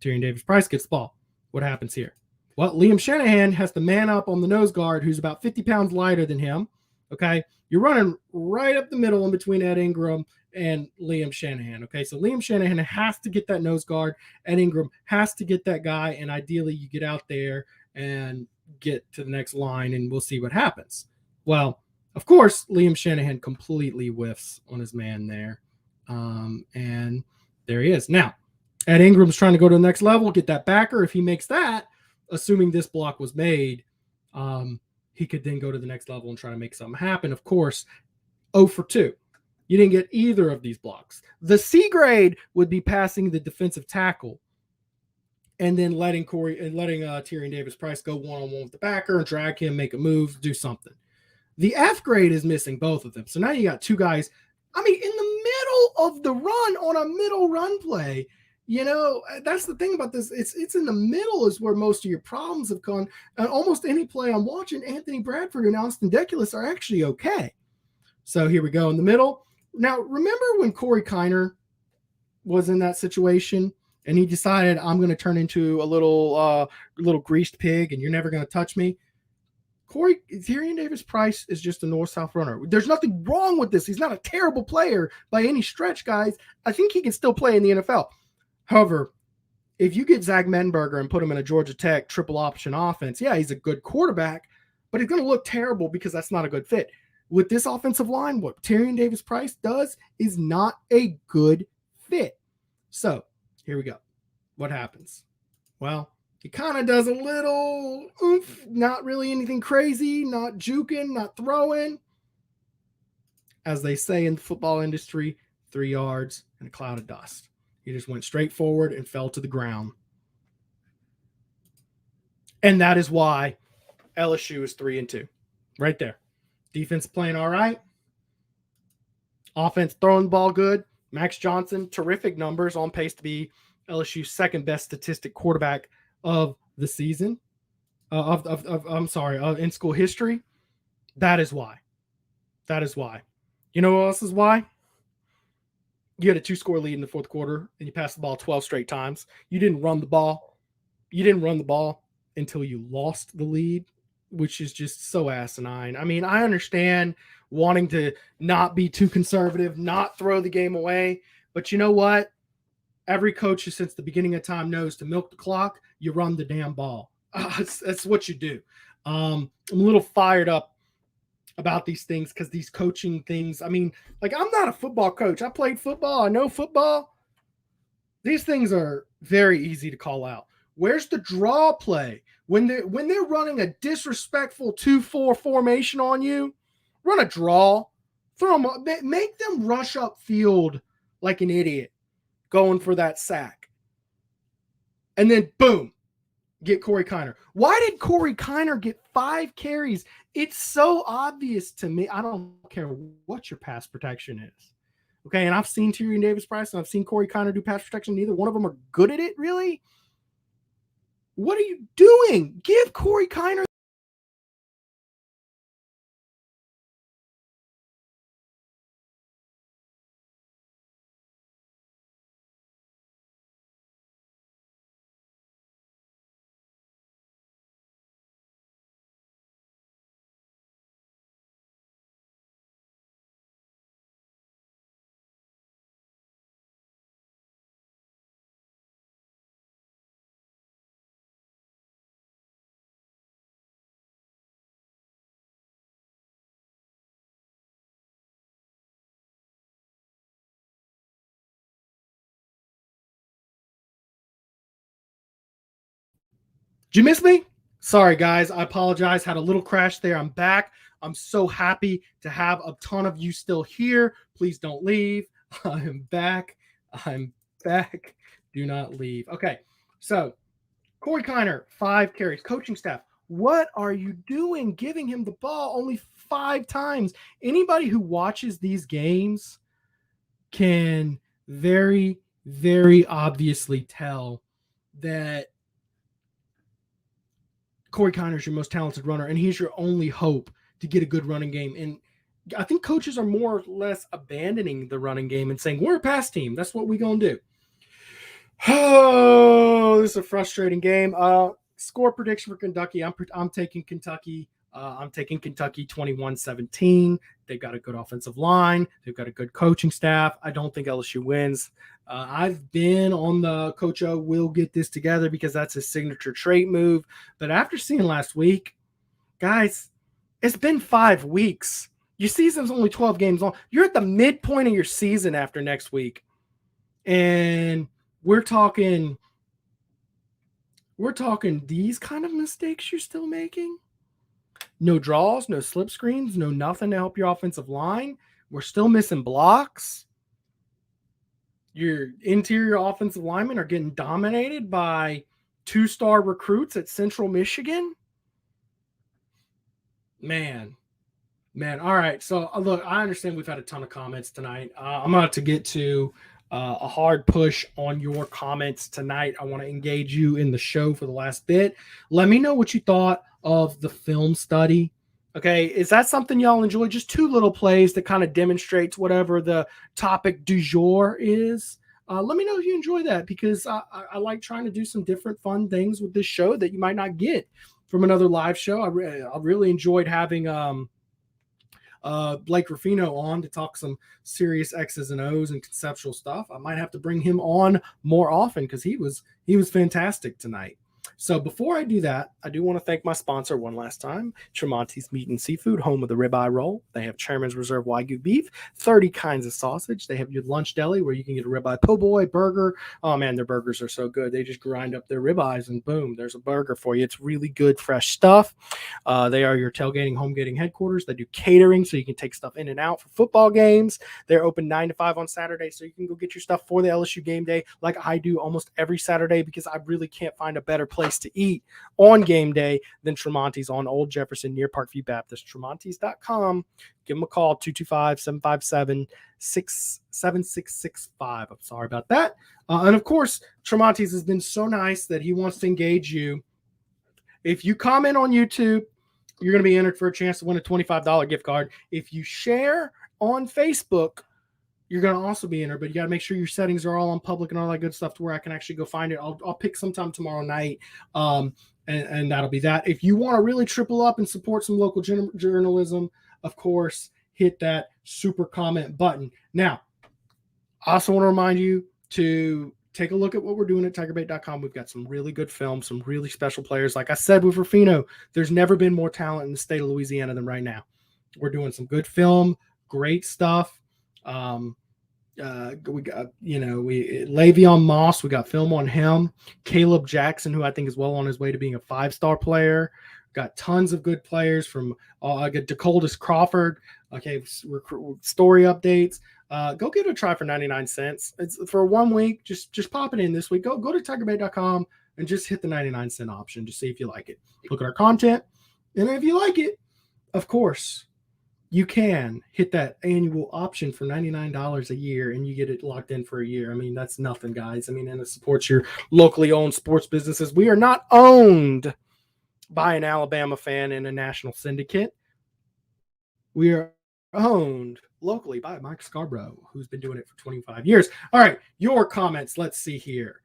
Tyrion Davis-Price gets the ball. What happens here? Well, Liam Shanahan has to man up on the nose guard, who's about 50 pounds lighter than him. Okay. You're running right up the middle in between Ed Ingram and Liam Shanahan. Okay. So Liam Shanahan has to get that nose guard. Ed Ingram has to get that guy. And ideally, you get out there and get to the next line, and we'll see what happens. Well, of course, Liam Shanahan completely whiffs on his man there. And there he is. Now, Ed Ingram's trying to go to the next level, get that backer. If he makes that, assuming this block was made, he could then go to the next level and try to make something happen. Of course, 0 for 2. You didn't get either of these blocks. The C grade would be passing the defensive tackle and then letting Tyrion Davis-Price go one-on-one with the backer and drag him, make a move, do something. The F grade is missing both of them. So now you got two guys, in the middle of the run on a middle run play. That's the thing about this. It's in the middle is where most of your problems have gone. And almost any play I'm watching, Anthony Bradford and Austin Deculus are actually okay. So here we go in the middle. Now, remember when Corey Kiner was in that situation and he decided, I'm going to turn into a little greased pig and you're never going to touch me? Tyrion Davis-Price is just a north-south runner. There's nothing wrong with this. He's not a terrible player by any stretch, guys. I think he can still play in the NFL. However, if you get Zach Menberger and put him in a Georgia Tech triple option offense, yeah, he's a good quarterback, but he's going to look terrible because that's not a good fit. With this offensive line, what Tyrion Davis-Price does is not a good fit. So here we go. What happens? Well, he kind of does a little oomph, not really anything crazy, not juking, not throwing. As they say in the football industry, 3 yards and a cloud of dust. He just went straight forward and fell to the ground. And that is why LSU is 3-2. Right there. Defense playing all right. Offense throwing the ball good. Max Johnson, terrific numbers, on pace to be LSU's second best statistic quarterback of the season. In school history. That is why. You know what else is why? You had a 2-score lead in the fourth quarter and you passed the ball 12 straight times. You didn't run the ball. Until you lost the lead, which is just so asinine. I understand wanting to not be too conservative, not throw the game away. But you know what? Every coach since the beginning of time knows to milk the clock, you run the damn ball. That's what you do. I'm a little fired up about these things because these coaching things, I'm not a football coach. I played football. I know football. These things are very easy to call out. Where's the draw play? When they're running a disrespectful 2-4 formation on you, run a draw. Throw them, make them rush up field like an idiot going for that sack. And then boom, get Corey Kiner. Why did Corey Kiner get 5 carries? It's so obvious to me. I don't care what your pass protection is. Okay, and I've seen Tyrion Davis-Price and I've seen Corey Kiner do pass protection. Neither one of them are good at it, really. What are you doing? Give Corey Kiner. Did you miss me? Sorry, guys. I apologize. Had a little crash there. I'm back. I'm so happy to have a ton of you still here. Please don't leave. I'm back. I'm back. Do not leave. Okay. So, Corey Kiner, 5 carries. Coaching staff, what are you doing giving him the ball only 5 times? Anybody who watches these games can very, very obviously tell that Corey Kiner is your most talented runner, and he's your only hope to get a good running game. And I think coaches are more or less abandoning the running game and saying, we're a pass team. That's what we're going to do. Oh, this is a frustrating game. Score prediction for Kentucky. I'm taking Kentucky. I'm taking Kentucky 21-17. They've got a good offensive line. They've got a good coaching staff. I don't think LSU wins. I've been on the Coach O will get this together because that's his signature trait move. But after seeing last week, guys, it's been 5 weeks. Your season's only 12 games long. You're at the midpoint of your season after next week. And we're talking these kind of mistakes you're still making. No draws, no slip screens, no nothing to help your offensive line. We're still missing blocks. Your interior offensive linemen are getting dominated by 2-star recruits at Central Michigan. Man. All right. So, look, I understand we've had a ton of comments tonight. I'm about to get to a hard push on your comments tonight. I want to engage you in the show for the last bit. Let me know what you thought of the film study. Okay, is that something y'all enjoy? Just 2 little plays that kind of demonstrates whatever the topic du jour is. Let me know if you enjoy that, because I like trying to do some different fun things with this show that you might not get from another live show. I really enjoyed having Blake Ruffino on to talk some serious X's and O's and conceptual stuff. I might have to bring him on more often because he was fantastic tonight. So before I do that, I do want to thank my sponsor one last time, Tramonte's Meat and Seafood, home of the ribeye roll. They have Chairman's Reserve Wagyu beef, 30 kinds of sausage. They have your lunch deli where you can get a ribeye po' boy, burger. Oh, man, their burgers are so good. They just grind up their ribeyes and boom, there's a burger for you. It's really good, fresh stuff. They are your tailgating, homegating headquarters. They do catering so you can take stuff in and out for football games. They're open 9 to 5 on Saturday, so you can go get your stuff for the LSU game day like I do almost every Saturday, because I really can't find a better place to eat on game day than Tramonte's on Old Jefferson near Parkview Baptist. Tramontes.com. Give them a call, 225-757-7665. I'm sorry about that. And of course, Tramonte's has been so nice that he wants to engage you. If you comment on YouTube, you're going to be entered for a chance to win a $25 gift card. If you share on Facebook, you're going to also be entered, but you got to make sure your settings are all on public and all that good stuff to where I can actually go find it. I'll pick sometime tomorrow night, and that'll be that. If you want to really triple up and support some local journalism, of course, hit that super comment button. Now, I also want to remind you to take a look at what we're doing at TigerBait.com. We've got some really good films, some really special players. Like I said with Ruffino, there's never been more talent in the state of Louisiana than right now. We're doing some good film, great stuff. We got, Le'Veon Moss, we got film on him. Caleb Jackson, who I think is well on his way to being a 5-star player. Got tons of good players from I got Dakotas Crawford. Okay, story updates. Go give it a try for 99 cents. It's for 1 week. Just pop it in this week. Go to TigerBait.com and just hit the 99-cent option to see if you like it. Look at our content, and if you like it, of course, you can hit that annual option for $99 a year, and you get it locked in for a year. I mean, that's nothing, guys. I mean, and it supports your locally owned sports businesses. We are not owned by an Alabama fan in a national syndicate. We are owned locally by Mike Scarborough, who's been doing it for 25 years. All right, your comments. Let's see here.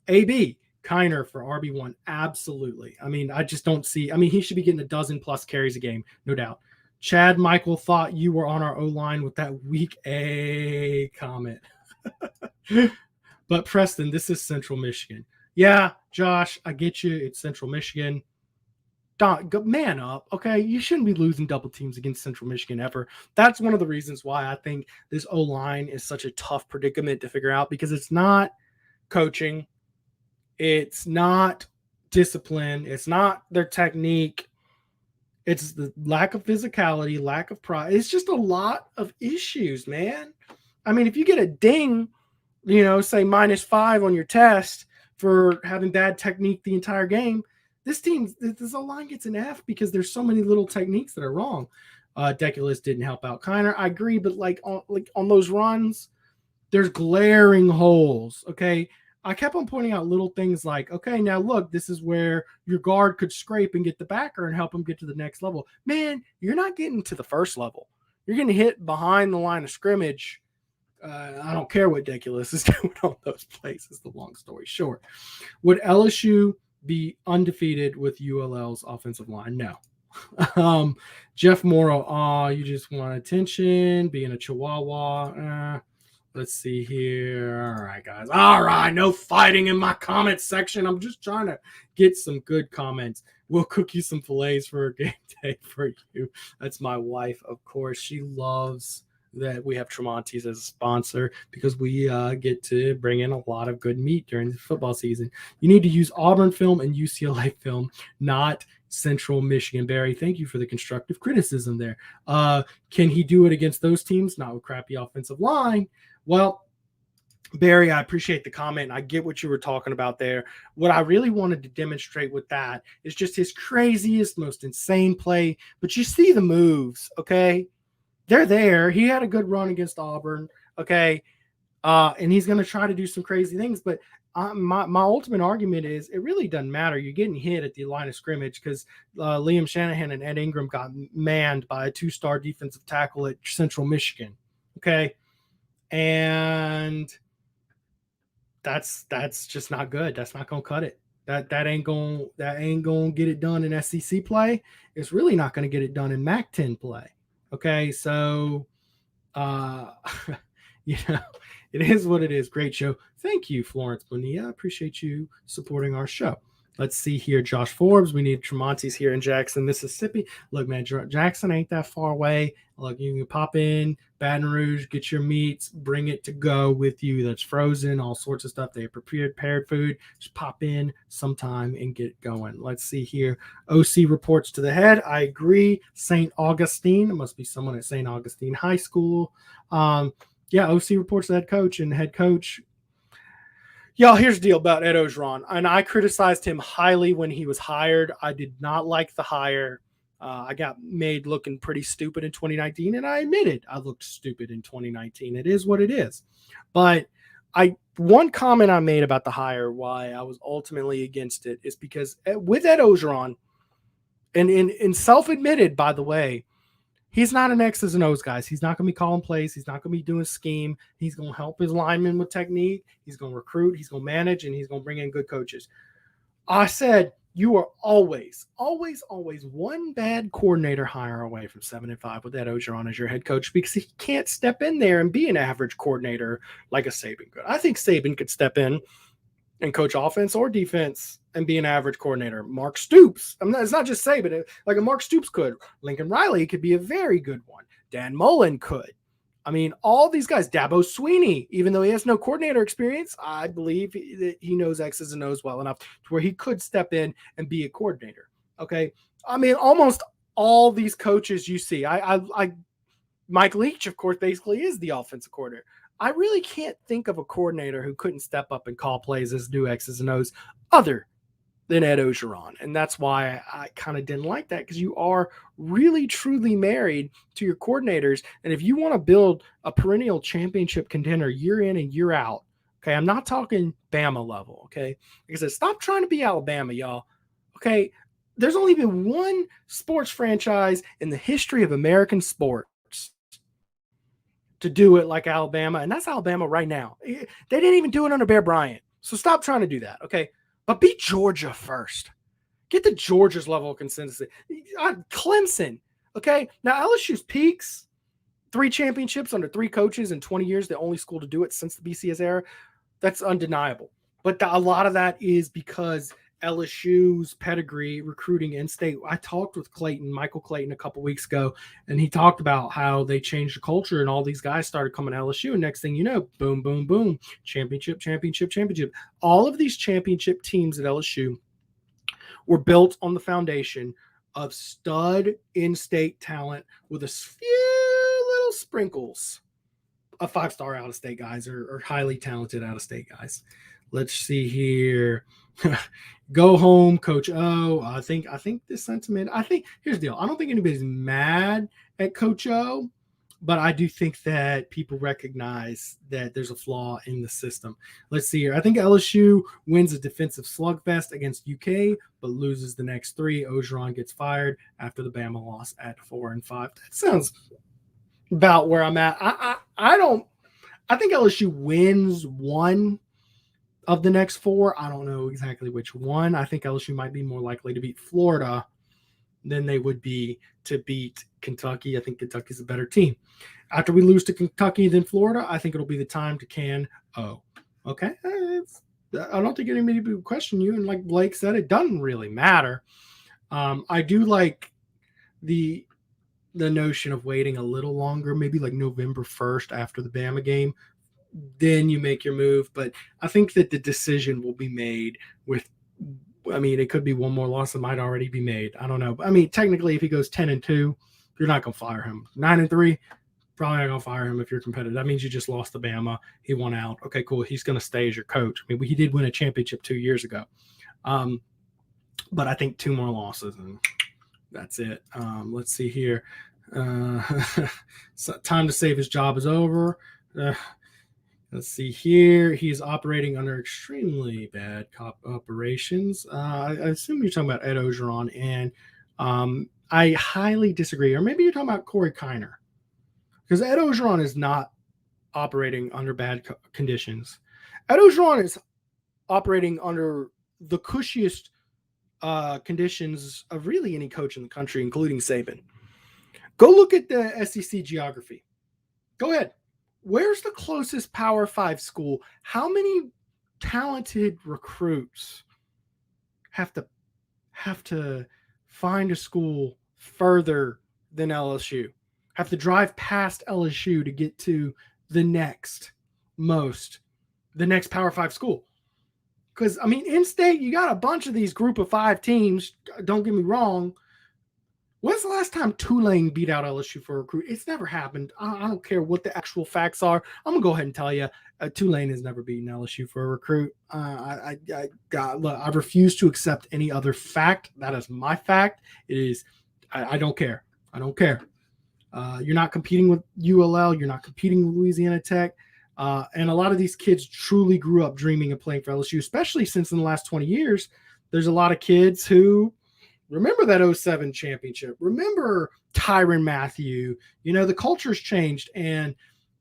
AB Kiner for RB1. Absolutely. I mean, I just don't see. I mean, he should be getting a dozen plus carries a game, no doubt. Chad Michael thought you were on our O-line with that week A comment. But Preston, this is Central Michigan. Yeah, Josh, I get you. It's Central Michigan. Man up, okay? You shouldn't be losing double teams against Central Michigan ever. That's one of the reasons why I think this O-line is such a tough predicament to figure out, because it's not coaching. It's not discipline. It's not their technique. It's the lack of physicality, lack of pride. It's just a lot of issues, man. I mean, if you get a ding, say -5 on your test for having bad technique the entire game, this O-line gets an F because there's so many little techniques that are wrong. Deculus didn't help out Kiner. I agree, but on those runs, there's glaring holes. Okay. I kept on pointing out little things like, okay, now look, this is where your guard could scrape and get the backer and help him get to the next level. Man, you're not getting to the first level. You're getting hit behind the line of scrimmage. I don't care what Deculus is doing on those plays, is the long story short. Would LSU be undefeated with ULL's offensive line? No. Jeff Morrow, you just want attention, being a Chihuahua. Let's see here. All right, guys. All right, no fighting in my comment section. I'm just trying to get some good comments. We'll cook you some fillets for a game day for you. That's my wife, of course. She loves that we have Tramonte's as a sponsor because we get to bring in a lot of good meat during the football season. You need to use Auburn film and UCLA film, not Central Michigan. Barry, thank you for the constructive criticism there. Can he do it against those teams? Not with crappy offensive line. Well, Barry, I appreciate the comment. I get what you were talking about there. What I really wanted to demonstrate with that is just his craziest, most insane play. But you see the moves, okay? They're there. He had a good run against Auburn, okay? And he's going to try to do some crazy things. But my ultimate argument is it really doesn't matter. You're getting hit at the line of scrimmage because Liam Shanahan and Ed Ingram got manned by a 2-star defensive tackle at Central Michigan, okay? And that's just not good. That's not gonna cut it. That ain't gonna get it done in SEC play. It's really not gonna get it done in MAC-10 play. Okay, so it is what it is. Great show. Thank you, Florence Bonilla. I appreciate you supporting our show. Let's see here. Josh Forbes. We need Tramonte's here in Jackson, Mississippi. Look, man, Jackson ain't that far away. Look, you can pop in Baton Rouge, get your meats, bring it to go with you. That's frozen, all sorts of stuff. They have prepared food. Just pop in sometime and get going. Let's see here. OC reports to the head. I agree. St. Augustine. It must be someone at St. Augustine High School. OC reports to the head coach, and head coach. Y'all, here's the deal about Ed Orgeron. And I criticized him highly when he was hired. I did not like the hire. I got made looking pretty stupid in 2019, and I admitted I looked stupid in 2019. It is what it is. But one comment I made about the hire, why I was ultimately against it, is because with Ed Orgeron, and self-admitted, by the way, he's not an X's and O's guy. He's not going to be calling plays. He's not going to be doing scheme. He's going to help his linemen with technique. He's going to recruit. He's going to manage, and he's going to bring in good coaches. I said, you are always, always, always one bad coordinator hire away from 7-5 with Ed Orgeron as your head coach because he can't step in there and be an average coordinator like a Saban could. I think Saban could step in and coach offense or defense and be an average coordinator. Mark Stoops. It's not just Saban. Like a Mark Stoops could. Lincoln Riley could be a very good one. Dan Mullen could. I mean, all these guys. Dabo Sweeney, even though he has no coordinator experience, I believe that he knows X's and O's well enough to where he could step in and be a coordinator. Okay. I mean, almost all these coaches you see, Mike Leach, of course, basically is the offensive coordinator. I really can't think of a coordinator who couldn't step up and call plays as do X's and O's other than Ed Orgeron. And that's why I kind of didn't like that, because you are really, truly married to your coordinators. And if you want to build a perennial championship contender year in and year out, okay, I'm not talking Bama level, okay? Like I said, stop trying to be Alabama, y'all, okay? There's only been one sports franchise in the history of American sports to do it like Alabama, and that's Alabama right now. They didn't even do it under Bear Bryant. So stop trying to do that, okay? But beat Georgia first. Get to Georgia's level of consistency. Clemson, okay? Now, LSU's peaks, 3 championships under 3 coaches in 20 years, the only school to do it since the BCS era. That's undeniable. But a lot of that is because LSU's pedigree, recruiting in-state. I talked with Michael Clayton, a couple weeks ago, and he talked about how they changed the culture and all these guys started coming to LSU. And next thing you know, boom, boom, boom, championship. All of these championship teams at LSU were built on the foundation of stud in-state talent with a few little sprinkles of 5-star out-of-state guys or highly talented out-of-state guys. Let's see here. Go home, Coach O. I think this sentiment. Here's the deal. I don't think anybody's mad at Coach O, but I do think that people recognize that there's a flaw in the system. Let's see here. I think LSU wins a defensive slugfest against UK, but loses the next 3. Orgeron gets fired after the Bama loss at 4-5. That sounds about where I'm at. I think LSU wins 1 of the next 4. I don't know exactly which one. I think LSU might be more likely to beat Florida than they would be to beat Kentucky. I think Kentucky's a better team. After we lose to Kentucky than Florida, I think it'll be the time to can O. Okay? I don't think anybody would question you. And like Blake said, it doesn't really matter. I do like the notion of waiting a little longer, maybe like November 1st after the Bama game. Then you make your move. But I think that the decision will be made with, it could be one more loss that might already be made. I don't know. Technically, if he goes 10-2, you're not going to fire him. 9-3, probably not going to fire him if you're competitive. That means you just lost to Bama. He won out. Okay, cool. He's going to stay as your coach. He did win a championship 2 years ago. But I think 2 more losses, and that's it. Let's see here. So time to save his job is over. Let's see here. He's operating under extremely bad operations. I assume you're talking about Ed Orgeron, and I highly disagree. Or maybe you're talking about Corey Kiner, because Ed Orgeron is not operating under bad conditions. Ed Orgeron is operating under the cushiest conditions of really any coach in the country, including Saban. Go look at the SEC geography. Go ahead. Where's the closest Power 5 school? How many talented recruits have to find a school further than LSU? Have to drive past LSU to get to the next Power 5 school? Because, in-state, you got a bunch of these group of 5 teams. Don't get me wrong. When's the last time Tulane beat out LSU for a recruit? It's never happened. I don't care what the actual facts are. I'm going to go ahead and tell you, Tulane has never beaten LSU for a recruit. I refuse to accept any other fact. That is my fact. It is. I don't care. I don't care. You're not competing with ULL. You're not competing with Louisiana Tech. And a lot of these kids truly grew up dreaming of playing for LSU, especially since in the last 20 years, there's a lot of kids who remember that 07 championship. Remember Tyrann Mathieu. The culture's changed, and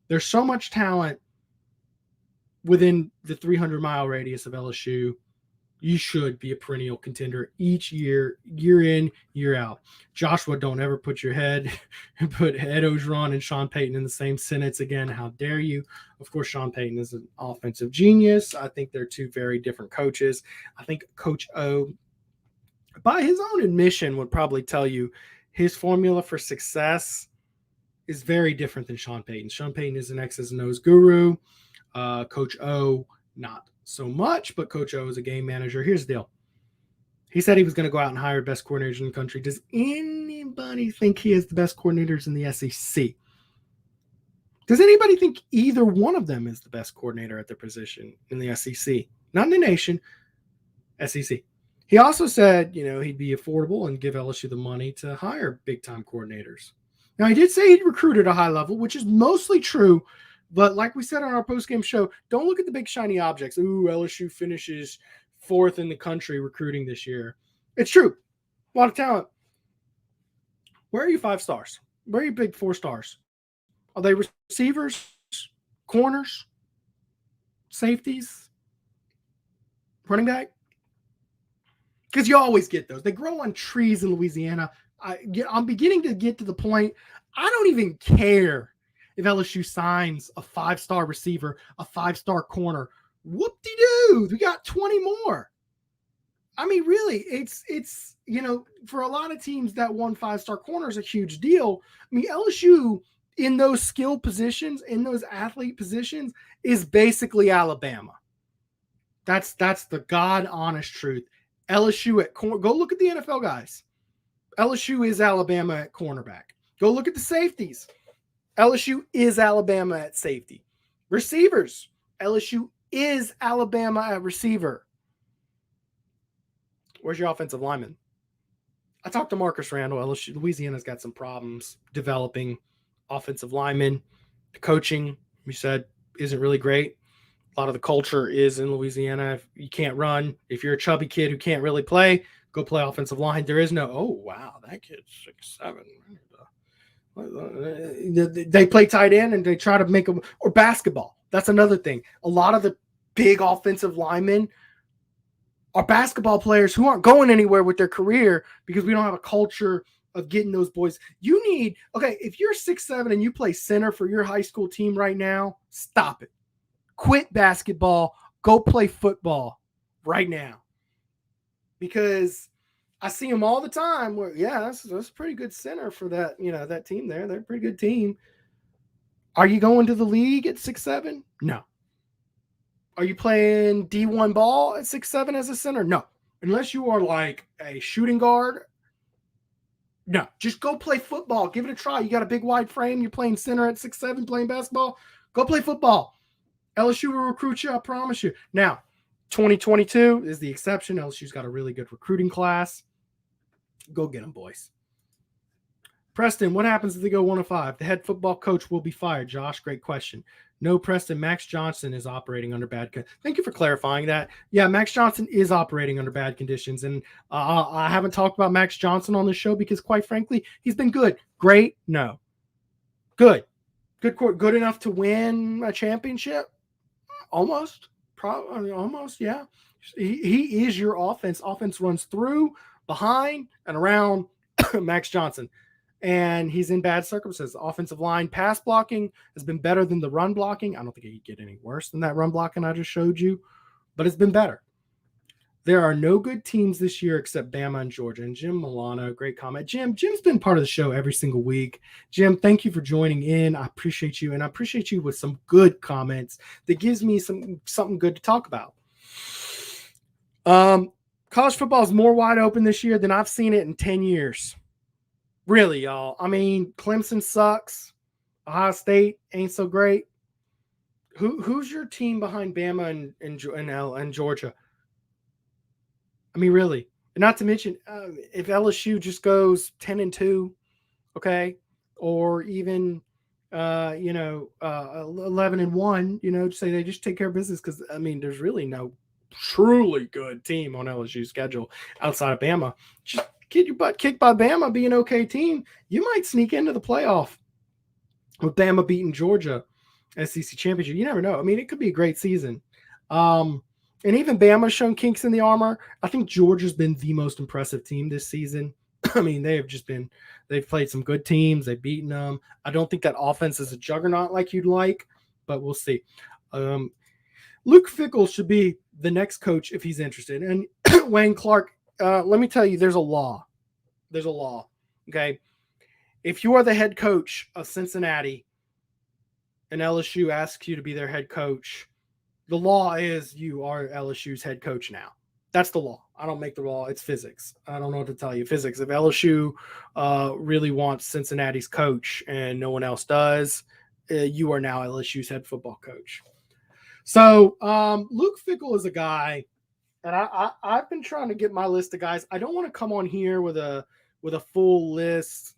there's so much talent within the 300-mile radius of LSU. You should be a perennial contender each year, year in, year out. Joshua, don't ever put Ed Orgeron and Sean Payton in the same sentence again. How dare you? Of course, Sean Payton is an offensive genius. I think they're 2 very different coaches. I think Coach O, by his own admission, would probably tell you his formula for success is very different than Sean Payton. Sean Payton is an X's and O's guru. Coach O, not so much, but Coach O is a game manager. Here's the deal. He said he was going to go out and hire the best coordinators in the country. Does anybody think he has the best coordinators in the SEC? Does anybody think either one of them is the best coordinator at their position in the SEC? Not in the nation, SEC. He also said, he'd be affordable and give LSU the money to hire big-time coordinators. Now, he did say he'd recruit at a high level, which is mostly true. But like we said on our post-game show, don't look at the big shiny objects. Ooh, LSU finishes 4th in the country recruiting this year. It's true. A lot of talent. Where are your 5 stars? Where are your big 4 stars? Are they receivers, corners, safeties, running back? Because you always get those. They grow on trees in Louisiana. I'm beginning to get to the point, I don't even care if LSU signs a 5-star receiver, a 5-star corner. Whoop-de-doo. We got 20 more. Really, it's for a lot of teams, that 1 5-star corner is a huge deal. LSU in those skill positions, in those athlete positions, is basically Alabama. That's the God honest truth. LSU at corner. Go look at the NFL guys. LSU is Alabama at cornerback. Go look at the safeties. LSU is Alabama at safety. Receivers. LSU is Alabama at receiver. Where's your offensive lineman? I talked to Marcus Randall. LSU, Louisiana's got some problems developing offensive linemen. The coaching, we said, isn't really great. A lot of the culture is in Louisiana. If you can't run, if you're a chubby kid who can't really play, go play offensive line. There is no, oh, wow, that kid's 6'7". They play tight end and they try to make them, or basketball. That's another thing. A lot of the big offensive linemen are basketball players who aren't going anywhere with their career because we don't have a culture of getting those boys. You need, okay, if you're 6'7" and you play center for your high school team right now, stop it. Quit basketball. Go play football right now. Because I see them all the time where, yeah, that's a pretty good center for that, that team there. They're a pretty good team. Are you going to the league at 6'7"? No. Are you playing D1 ball at 6'7" as a center? No. Unless you are like a shooting guard. No. Just go play football. Give it a try. You got a big wide frame. You're playing center at 6'7", playing basketball. Go play football. LSU will recruit you, I promise you. Now, 2022 is the exception. LSU's got a really good recruiting class. Go get them, boys. Preston, what happens if they go 1-5? The head football coach will be fired. Josh, great question. No, Preston, Max Johnson is operating under bad conditions. Thank you for clarifying that. Yeah, Max Johnson is operating under bad conditions. And I haven't talked about Max Johnson on this show because, quite frankly, he's been good. Great? No. Good. Good enough to win a championship? Almost. Probably, almost, yeah. He is your offense. Offense runs through, behind, and around Max Johnson. And he's in bad circumstances. Offensive line pass blocking has been better than the run blocking. I don't think it could get any worse than that run blocking I just showed you, but it's been better. There are no good teams this year except Bama and Georgia. And Jim Milano, great comment. Jim's been part of the show every single week. Jim, thank you for joining in. I appreciate you, and I appreciate you with some good comments that gives me something good to talk about. College football is more wide open this year than I've seen it in 10 years. Really, y'all. I mean, Clemson sucks. Ohio State ain't so great. Who's your team behind Bama and Georgia? I mean, really. And not to mention, if LSU just goes 10-2, okay, or even 11-1, say they just take care of business because I mean, there's really no truly good team on LSU's schedule outside of Bama. Just get your butt kicked by Bama, be an okay team. You might sneak into the playoff with Bama beating Georgia SEC championship. You never know. I mean, it could be a great season. And even Bama's shown kinks in the armor. I think Georgia's been the most impressive team this season. I mean, they've played some good teams. They've beaten them. I don't think that offense is a juggernaut like you'd like, but we'll see. Luke Fickell should be the next coach if he's interested. And Wayne Clark, let me tell you, there's a law. There's a law. Okay. If you are the head coach of Cincinnati and LSU asks you to be their head coach, the law is you are LSU's head coach now. That's the law. I don't make the law. It's physics. I don't know what to tell you. Physics. If LSU really wants Cincinnati's coach and no one else does, you are now LSU's head football coach. So Luke Fickell is a guy, and I've been trying to get my list of guys. I don't want to come on here with a full list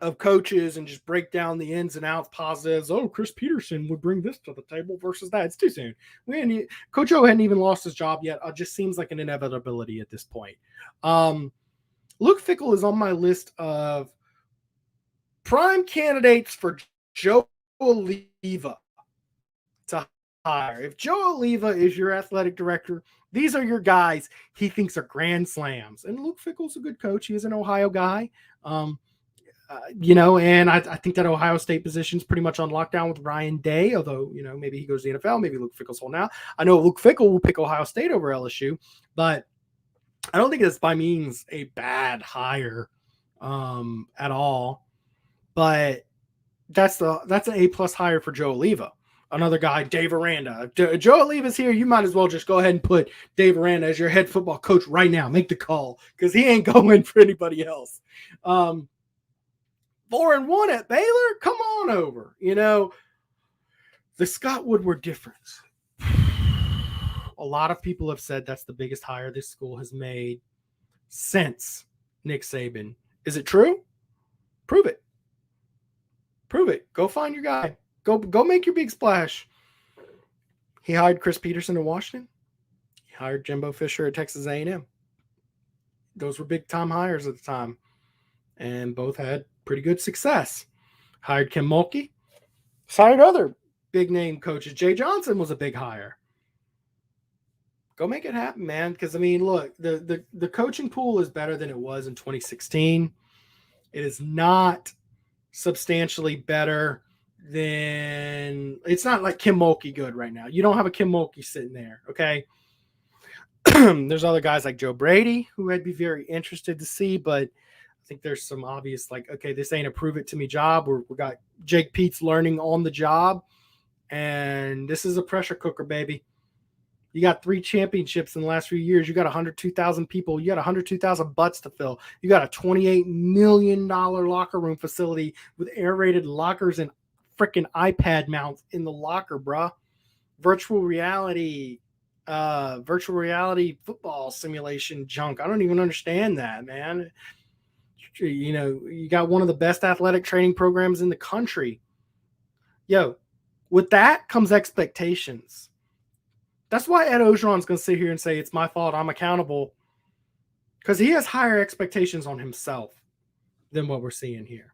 of coaches and just break down the ins and outs, positives. Oh, Chris Peterson would bring this to the table versus that. It's too soon. Coach O hadn't even lost his job yet. It just seems like an inevitability at this point. Luke Fickell is on my list of prime candidates for Joe Oliva to hire. If Joe Oliva is your athletic director, these are your guys he thinks are grand slams. And Luke Fickell's a good coach. He is an Ohio guy. And I think that Ohio State position is pretty much on lockdown with Ryan Day, although, maybe he goes to the NFL, maybe Luke Fickell's holding out. I know Luke Fickell will pick Ohio State over LSU, but I don't think it's by means a bad hire at all. But that's an A+ hire for Joe Oliva. Another guy, Dave Aranda. Joe Oliva's here. You might as well just go ahead and put Dave Aranda as your head football coach right now. Make the call because he ain't going for anybody else. 4-1 at Baylor. Come on over. You know, the Scott Woodward difference. A lot of people have said that's the biggest hire this school has made since Nick Saban. Is it true? Prove it. Prove it. Go find your guy. Go make your big splash. He hired Chris Peterson in Washington. He hired Jimbo Fisher at Texas A&M. Those were big-time hires at the time, and both had pretty good success. Hired Kim Mulkey. Hired other big-name coaches. Jay Johnson was a big hire. Go make it happen, man, because, I mean, look, the coaching pool is better than it was in 2016. It is not substantially better than – it's not like Kim Mulkey good right now. You don't have a Kim Mulkey sitting there, okay? There's other guys like Joe Brady who I'd be very interested to see, but I think there's some obvious like, okay, this ain't a prove-it-to-me job. We got Jake Peets learning on the job, and this is a pressure cooker, baby. You got 3 championships in the last few years. You got 102,000 people. You got 102,000 butts to fill. You got a $28 million locker room facility with aerated lockers and freaking iPad mounts in the locker, bruh. Virtual reality football simulation junk. I don't even understand that, man. You know, you got one of the best athletic training programs in the country. Yo, with that comes expectations. That's why Ed Orgeron's going to sit here and say, it's my fault, I'm accountable. Because he has higher expectations on himself than what we're seeing here.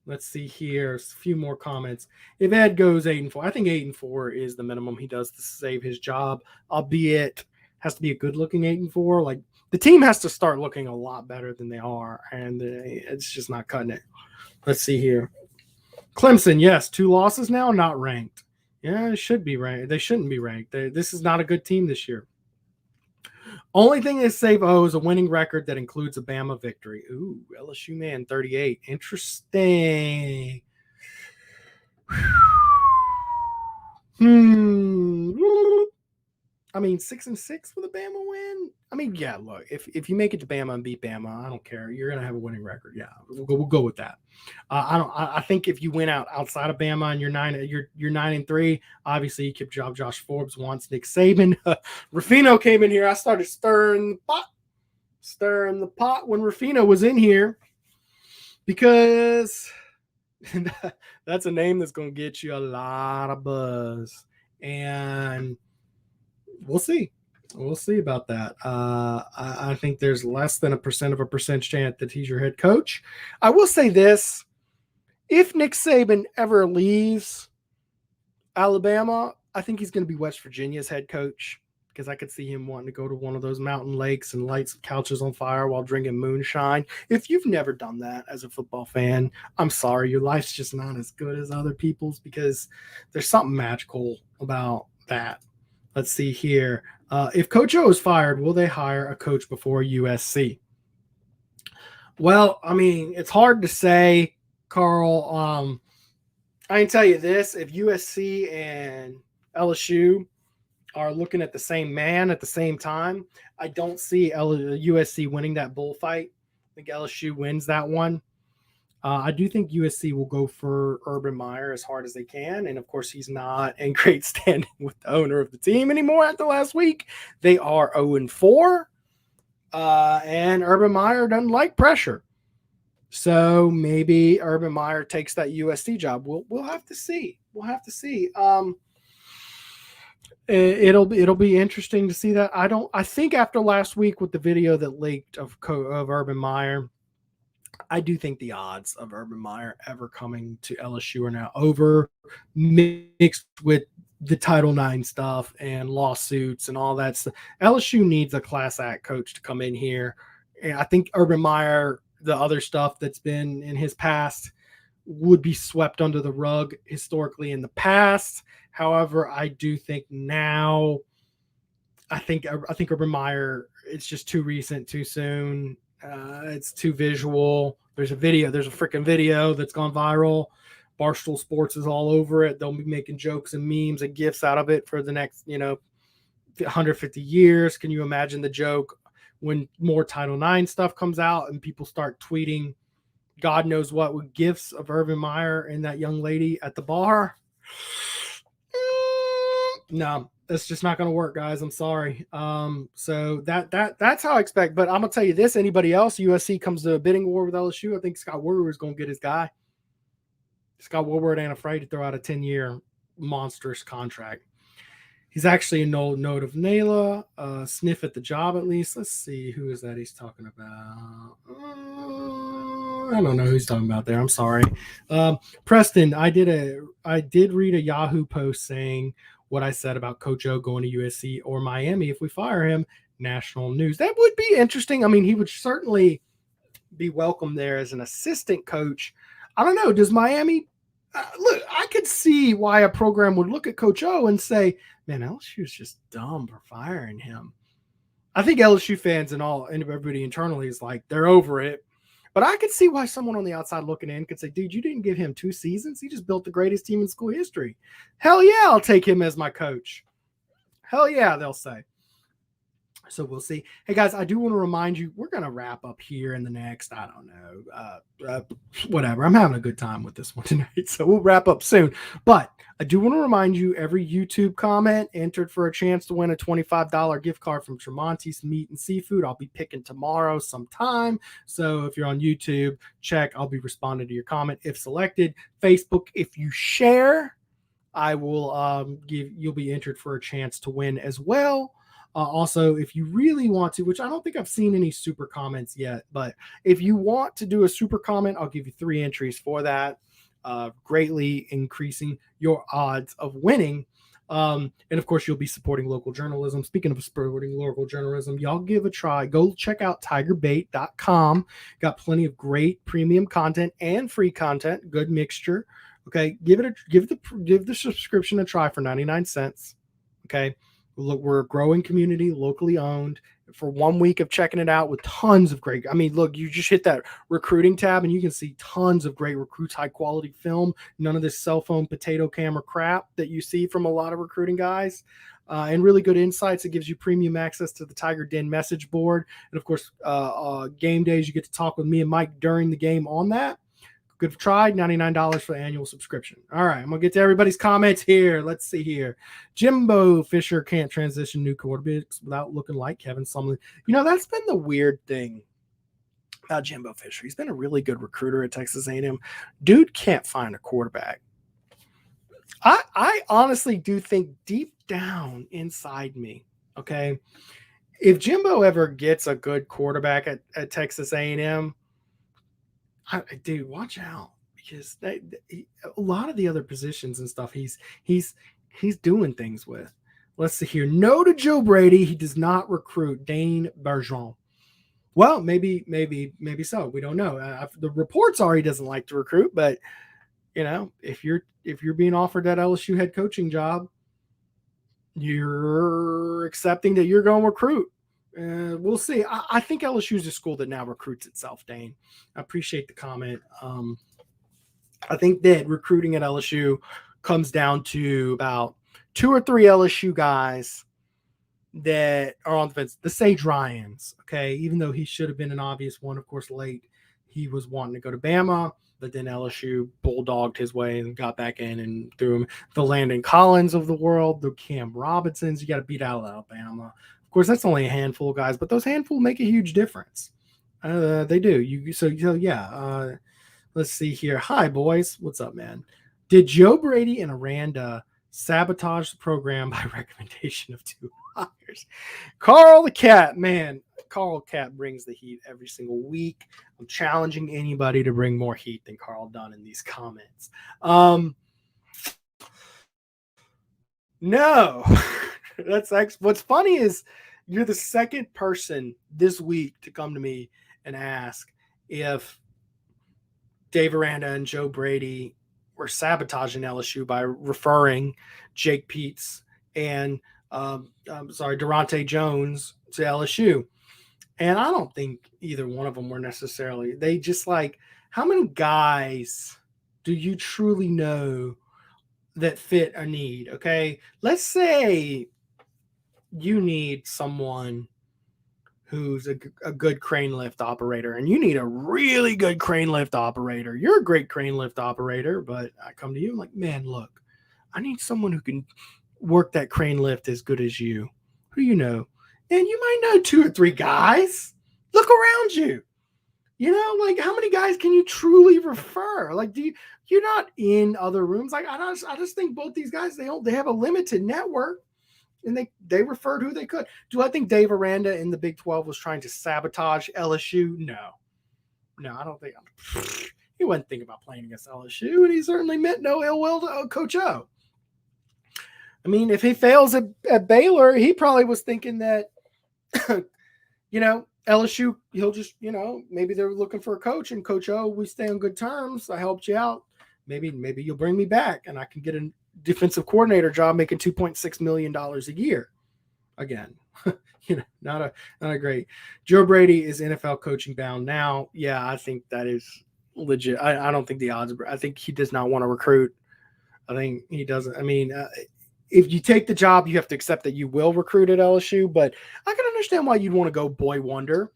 Let's see here. A few more comments. If Ed goes 8-4, I think 8-4 is the minimum he does to save his job, albeit has to be a good-looking 8-4. Like, the team has to start looking a lot better than they are, and it's just not cutting it. Let's see here. Clemson, yes, 2 losses now, not ranked. Yeah, it should be ranked. They shouldn't be ranked. This is not a good team this year. Only thing they save is a winning record that includes a Bama victory. Ooh, LSU man 38. Interesting. I mean, 6-6 with a Bama win. I mean, yeah, look, if you make it to Bama and beat Bama, I don't care. You're gonna have a winning record. Yeah, we'll go with that. I think if you went outside of Bama and you're 9-3, obviously you keep Josh Forbes once. Nick Saban, Ruffino came in here. I started stirring the pot when Ruffino was in here because that's a name that's gonna get you a lot of buzz, and we'll see. We'll see about that. I think there's less than 1% chance that he's your head coach. I will say this. If Nick Saban ever leaves Alabama, I think he's going to be West Virginia's head coach because I could see him wanting to go to one of those mountain lakes and light some couches on fire while drinking moonshine. If you've never done that as a football fan, I'm sorry. Your life's just not as good as other people's because there's something magical about that. Let's see here. If Coach O is fired, will they hire a coach before USC? Well, I mean, it's hard to say, Carl. I can tell you this. If USC and LSU are looking at the same man at the same time, I don't see USC winning that bullfight. I think LSU wins that one. I do think USC will go for Urban Meyer as hard as they can. And, of course, he's not in great standing with the owner of the team anymore after last week. They are 0-4, and Urban Meyer doesn't like pressure. So maybe Urban Meyer takes that USC job. We'll have to see. We'll have to see. It'll be interesting to see that. I think after last week with the video that leaked of Urban Meyer, I do think the odds of Urban Meyer ever coming to LSU are now over, mixed with the Title IX stuff and lawsuits and all that stuff. LSU needs a class act coach to come in here. And I think Urban Meyer, the other stuff that's been in his past, would be swept under the rug historically in the past. However, I do think now, I think Urban Meyer, it's just too recent, too soon. It's too visual. There's a freaking video that's gone viral. Barstool Sports is all over it. They'll be making jokes and memes and gifs out of it for the next, 150 years. Can you imagine the joke when more Title IX stuff comes out and people start tweeting God knows what with gifs of Urban Meyer and that young lady at the bar? No, it's just not going to work, guys. I'm sorry. So that's how I expect. But I'm gonna tell you this: anybody else, USC comes to a bidding war with LSU. I think Scott Woodward is going to get his guy. Scott Woodward ain't afraid to throw out a 10-year monstrous contract. He's actually a note of Nayla, sniff at the job at least. Let's see, who is that he's talking about? I don't know who he's talking about there. I'm sorry. Preston, I did read a Yahoo post saying what I said about Coach O going to USC or Miami if we fire him. National news. That would be interesting. I mean, he would certainly be welcome there as an assistant coach. I don't know. Does Miami look? I could see why a program would look at Coach O and say, "Man, LSU is just dumb for firing him." I think LSU fans and everybody internally is like they're over it. But I could see why someone on the outside looking in could say, dude, you didn't give him 2 seasons. He just built the greatest team in school history. Hell yeah, I'll take him as my coach. Hell yeah, they'll say. So we'll see. Hey, guys, I do want to remind you, we're going to wrap up here in the next, I don't know, whatever. I'm having a good time with this one tonight, so we'll wrap up soon. But I do want to remind you, every YouTube comment entered for a chance to win a $25 gift card from Tramonte's Meat and Seafood. I'll be picking tomorrow sometime. So if you're on YouTube, check. I'll be responding to your comment if selected. Facebook, if you share, I will you'll be entered for a chance to win as well. Also, if you really want to, which I don't think I've seen any super comments yet, but if you want to do a super comment, I'll give you 3 entries for that, greatly increasing your odds of winning. And of course, you'll be supporting local journalism. Speaking of supporting local journalism, y'all give a try. Go check out tigerbait.com. Got plenty of great premium content and free content. Good mixture. Okay, give the subscription a try for 99 cents. Okay. Look, we're a growing community, locally owned. For 1 week of checking it out with tons of great. I mean, look, you just hit that recruiting tab and you can see tons of great recruits, high quality film. None of this cell phone potato camera crap that you see from a lot of recruiting guys, and really good insights. It gives you premium access to the Tiger Den message board, and of course, game days. You get to talk with me and Mike during the game on that. Good try, $99 for the annual subscription. All right, I'm going to get to everybody's comments here. Let's see here. Jimbo Fisher can't transition new quarterbacks without looking like Kevin Sumlin. That's been the weird thing about Jimbo Fisher. He's been a really good recruiter at Texas A&M. Dude can't find a quarterback. I honestly do think deep down inside me, okay, if Jimbo ever gets a good quarterback at Texas A&M, dude, watch out, because a lot of the other positions and stuff he's doing things with. Let's see here. No to Joe Brady. He does not recruit Dane Bergeron. Well, maybe so. We don't know. The reports are he doesn't like to recruit, but if you're being offered that LSU head coaching job, you're accepting that you're going to recruit. We'll see. I think LSU is a school that now recruits itself, Dane. I appreciate the comment. I think that recruiting at LSU comes down to about 2 or 3 LSU guys that are on the fence. The Sage Ryans, okay, even though he should have been an obvious one, of course, late. He was wanting to go to Bama, but then LSU bulldogged his way and got back in and threw him. The Landon Collins of the world, the Cam Robinsons, you got to beat out Alabama. Of course, that's only a handful of guys, but those handful make a huge difference. They do. Let's see here. Hi, boys. What's up, man? Did Joe Brady and Aranda sabotage the program by recommendation of 2 hires? Carl the Cat, man. Carl Cat brings the heat every single week. I'm challenging anybody to bring more heat than Carl Dunn in these comments. No. What's funny is you're the second person this week to come to me and ask if Dave Aranda and Joe Brady were sabotaging LSU by referring Jake Peets and Durante Jones to LSU. And I don't think either one of them were necessarily. They just how many guys do you truly know that fit a need? Okay, let's say you need someone who's a good crane lift operator, and you need a really good crane lift operator. You're a great crane lift operator, but I come to you like, man, look, I need someone who can work that crane lift as good as you. Who you know? And you might know 2 or 3 guys. Look around you. You know, like, how many guys can you truly refer? Like, you're not in other rooms. Like, I just think both these guys, they have a limited network, and they referred who they could. Do I think Dave Aranda in the Big 12 was trying to sabotage LSU? No, I don't think. He wasn't thinking about playing against LSU, and he certainly meant no ill will to Coach O. I mean, if he fails at Baylor, he probably was thinking that, LSU, he'll just, maybe they're looking for a coach, and Coach O, we stay on good terms. I helped you out. Maybe you'll bring me back, and I can get a defensive coordinator job making $2.6 million a year. Again, not a great. Joe Brady is NFL coaching bound now. Yeah, I think that is legit. I don't think the odds. I think he does not want to recruit. I think he doesn't. I mean, if you take the job, you have to accept that you will recruit at LSU, but I can understand why you'd want to go boy wonder.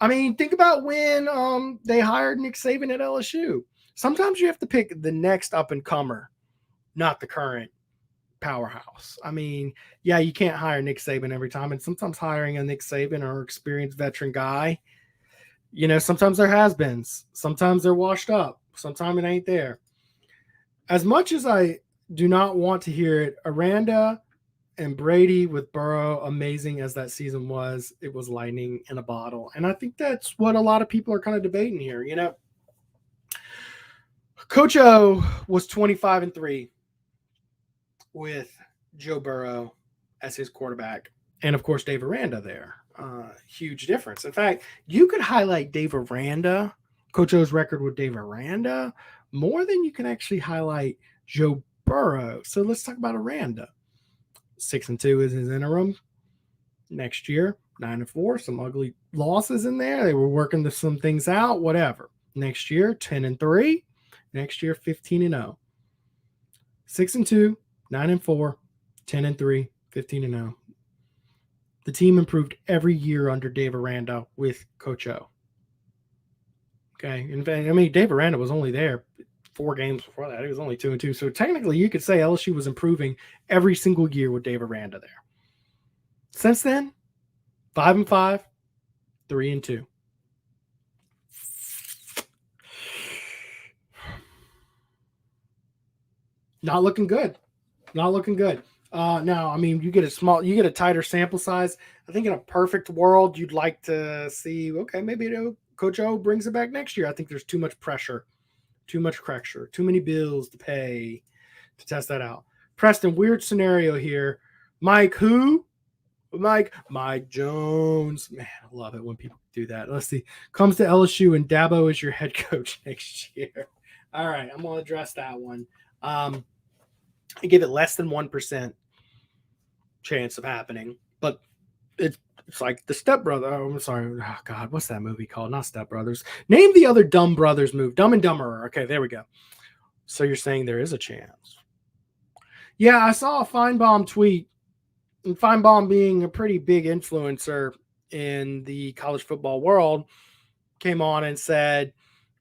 I mean, think about when they hired Nick Saban at LSU. Sometimes you have to pick the next up-and-comer, not the current powerhouse. I mean, yeah, you can't hire Nick Saban every time, and sometimes hiring a Nick Saban or experienced veteran guy, sometimes they're has-beens. Sometimes they're washed up. Sometimes it ain't there. As much as I do not want to hear it, Aranda and Brady with Burrow, amazing as that season was, it was lightning in a bottle. And I think that's what a lot of people are kind of debating here. Coach O was 25-3 with Joe Burrow as his quarterback. And of course, Dave Aranda there. Huge difference. In fact, you could highlight Dave Aranda, Coach O's record with Dave Aranda, more than you can actually highlight Joe Burrow. So let's talk about Aranda. 6-2 is his interim. Next year, 9-4, some ugly losses in there. They were working some things out, whatever. Next year, 10-3. Next year, 15-0. 6-2, 9-4, 10-3, 15-0. The team improved every year under Dave Aranda with Coach O. Okay, in fact, I mean, Dave Aranda was only there 4 games before that. He was only 2-2. So technically, you could say LSU was improving every single year with Dave Aranda there. Since then, 5-5, 3-2. Not looking good. Now, I mean, you get a tighter sample size. I think in a perfect world, you'd like to see, okay, maybe Coach O brings it back next year. I think there's too much pressure, too many bills to pay to test that out. Preston, weird scenario here. Mike Jones. Man, I love it when people do that. Let's see. Comes to LSU and Dabo is your head coach next year. All right, I'm going to address that one. I give it less than 1% chance of happening, but it's like the Step Brother. Oh, I'm sorry. Oh, God, what's that movie called? Not Step Brothers. Name the other Dumb Brothers movie. Dumb and Dumberer. Okay, there we go. So you're saying there is a chance. Yeah, I saw a Feinbaum tweet, and Feinbaum being a pretty big influencer in the college football world came on and said,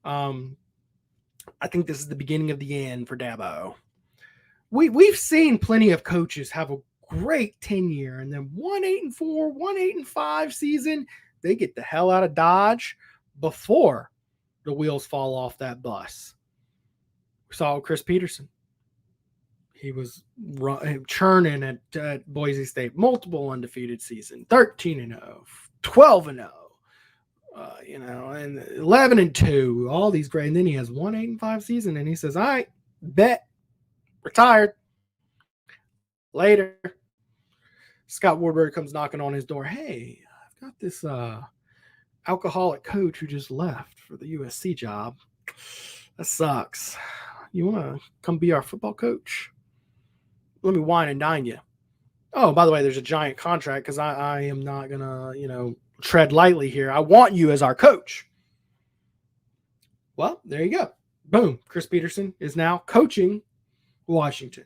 I think this is the beginning of the end for Dabo. We've seen plenty of coaches have a great tenure, and then 1-8-4, 1-8-5 season, they get the hell out of Dodge before the wheels fall off that bus. We saw Chris Peterson. He was churning at Boise State, multiple undefeated season, 13-0, 12-0. And 11-2, all these great. And then he has 1-8-5 season, and he says, all right, bet, retired. Later, Scott Warburg comes knocking on his door. Hey, I've got this alcoholic coach who just left for the USC job. That sucks. You want to come be our football coach? Let me wine and dine you. Oh, by the way, there's a giant contract because I am not going to, tread lightly here. I want you as our coach. Well, there you go. boom, Chris Peterson is now coaching Washington.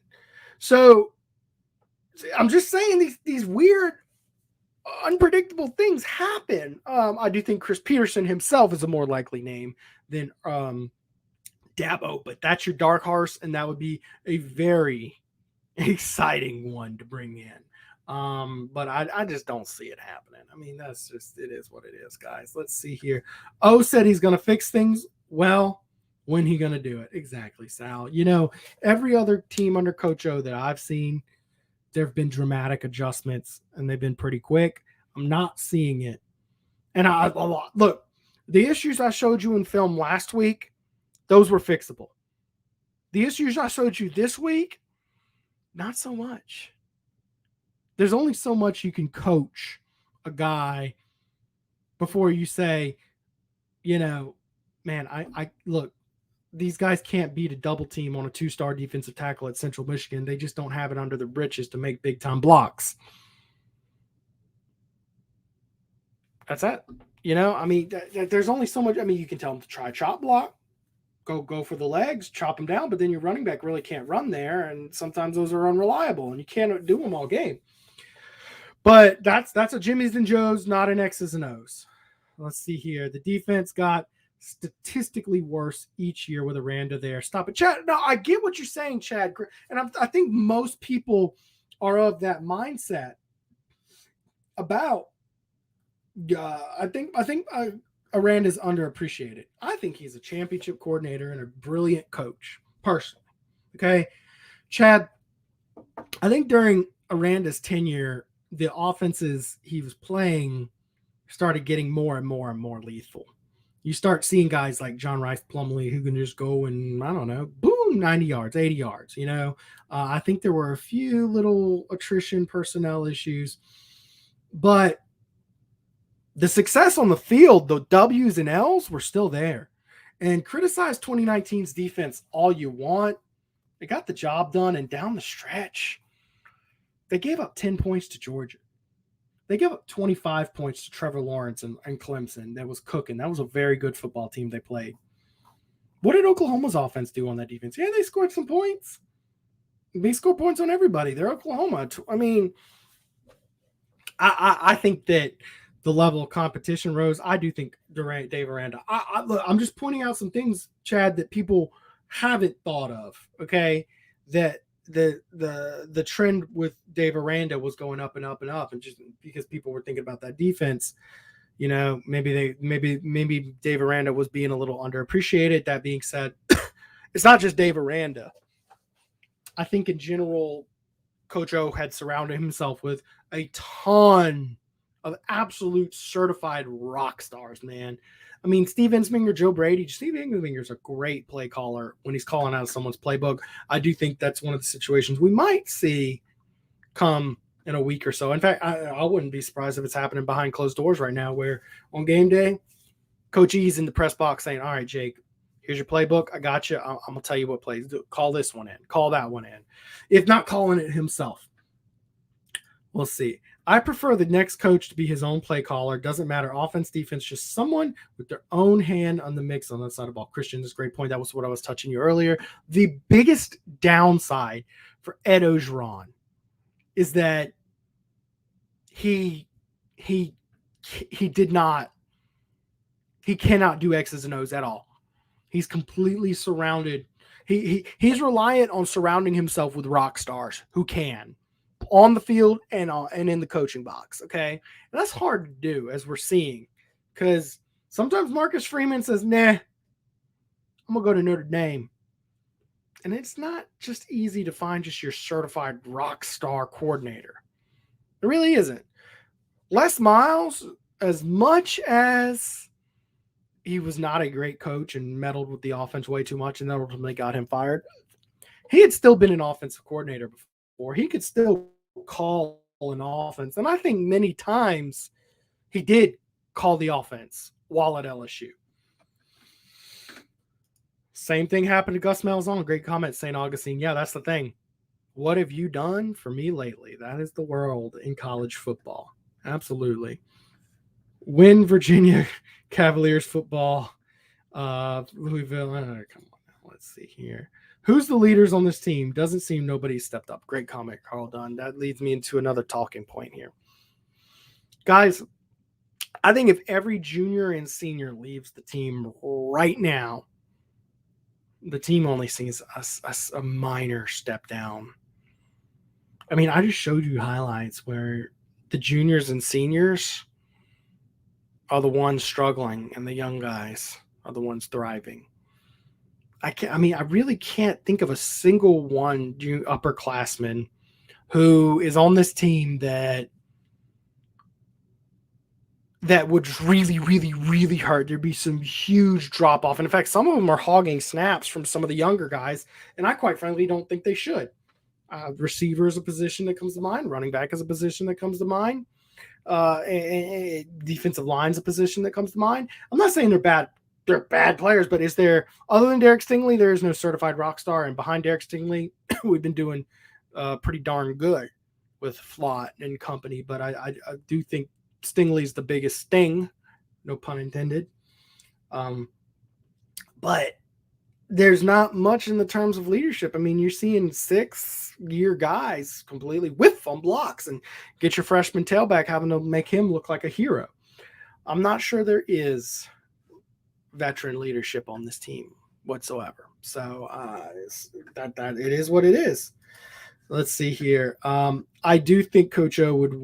So I'm just saying these weird, unpredictable things happen. I do think Chris Peterson himself is a more likely name than Dabo, but that's your dark horse, and that would be a very exciting one to bring in. But I just don't see it happening. I mean, it is what it is, guys. Let's see here. O said he's going to fix things. Well, when he going to do it? Exactly, Sal. Every other team under Coach O that I've seen, there have been dramatic adjustments, and they've been pretty quick. I'm not seeing it. And look, the issues I showed you in film last week, those were fixable. The issues I showed you this week, not so much. There's only so much you can coach a guy before you say, man, I look, these guys can't beat a double team on a 2-star defensive tackle at Central Michigan. They just don't have it under the britches to make big time blocks. That's it. I mean, there's only so much. I mean, you can tell them to try chop block, go for the legs, chop them down, but then your running back really can't run there, and sometimes those are unreliable, and you can't do them all game. But that's a Jimmy's and Joe's, not an X's and O's. Let's see here. The defense got statistically worse each year with Aranda there. Stop it, Chad. No, I get what you're saying, Chad, and I think most people are of that mindset about. I think Aranda's underappreciated. I think he's a championship coordinator and a brilliant coach, personally. Okay, Chad. I think during Aranda's tenure, the offenses he was playing started getting more and more and more lethal. You start seeing guys like John Rice Plumlee who can just go and, I don't know, boom, 90 yards, 80 yards. I think there were a few little attrition personnel issues, but the success on the field, the W's and L's were still there. And criticize 2019's defense all you want. They got the job done, and down the stretch, they gave up 10 points to Georgia. They gave up 25 points to Trevor Lawrence and Clemson. That was cooking. That was a very good football team they played. What did Oklahoma's offense do on that defense? Yeah, they scored some points. They scored points on everybody. They're Oklahoma. I mean, I think that the level of competition rose. I do think Dave Aranda. Look, I'm just pointing out some things, Chad, that people haven't thought of. Okay, that the trend with Dave Aranda was going up and up and up, and just because people were thinking about that defense, maybe Dave Aranda was being a little underappreciated. That being said, it's not just Dave Aranda. I think in general, Coach O had surrounded himself with a ton of absolute certified rock stars, man. I mean, Steve Ensminger, Joe Brady. Steve Ensminger's a great play caller when he's calling out someone's playbook. I do think that's one of the situations we might see come in a week or so. In fact, I wouldn't be surprised if it's happening behind closed doors right now, where on game day, Coach E's in the press box saying, all right, Jake, here's your playbook. I got you. I'm going to tell you what plays. Call this one in. Call that one in. If not calling it himself. We'll see. I prefer the next coach to be his own play caller. Doesn't matter. Offense, defense, just someone with their own hand on the mix on that side of the ball. Christian, this is a great point. That was what I was touching you earlier. The biggest downside for Ed Orgeron is that he cannot do X's and O's at all. He's completely surrounded. He's reliant on surrounding himself with rock stars who can. On the field and in the coaching box, okay? And that's hard to do, as we're seeing, because sometimes Marcus Freeman says, nah, I'm going to go to Notre Dame. And it's not just easy to find just your certified rock star coordinator. It really isn't. Les Miles, as much as he was not a great coach and meddled with the offense way too much and that ultimately got him fired, he had still been an offensive coordinator before. Or he could still call an offense. And I think many times he did call the offense while at LSU. Same thing happened to Gus Malzahn. Great comment, St. Augustine. Yeah, that's the thing. What have you done for me lately? That is the world in college football. Absolutely. Win Virginia Cavaliers football. Louisville. Come on now. Let's see here. Who's the leaders on this team? Doesn't seem nobody stepped up. Great comment, Carl Dunn. That leads me into another talking point here. Guys, I think if every junior and senior leaves the team right now, the team only sees a minor step down. I mean, I just showed you highlights where the juniors and seniors are the ones struggling and the young guys are the ones thriving. I really can't think of a single one upperclassman who is on this team that would really, really, really hurt. There'd be some huge drop off. And in fact, some of them are hogging snaps from some of the younger guys. And I quite frankly don't think they should. Receiver is a position that comes to mind. Running back is a position that comes to mind. And defensive line is a position that comes to mind. I'm not saying they're bad. They're bad players, but is there, other than Derek Stingley, there is no certified rock star. And behind Derek Stingley, we've been doing pretty darn good with Flott and company. But I do think Stingley's the biggest sting, no pun intended. But there's not much in the terms of leadership. I mean, you're seeing 6-year guys completely whiff on blocks and get your freshman tailback having to make him look like a hero. I'm not sure there is veteran leadership on this team whatsoever. So that it is what it is. Let's see here. I do think Coach O would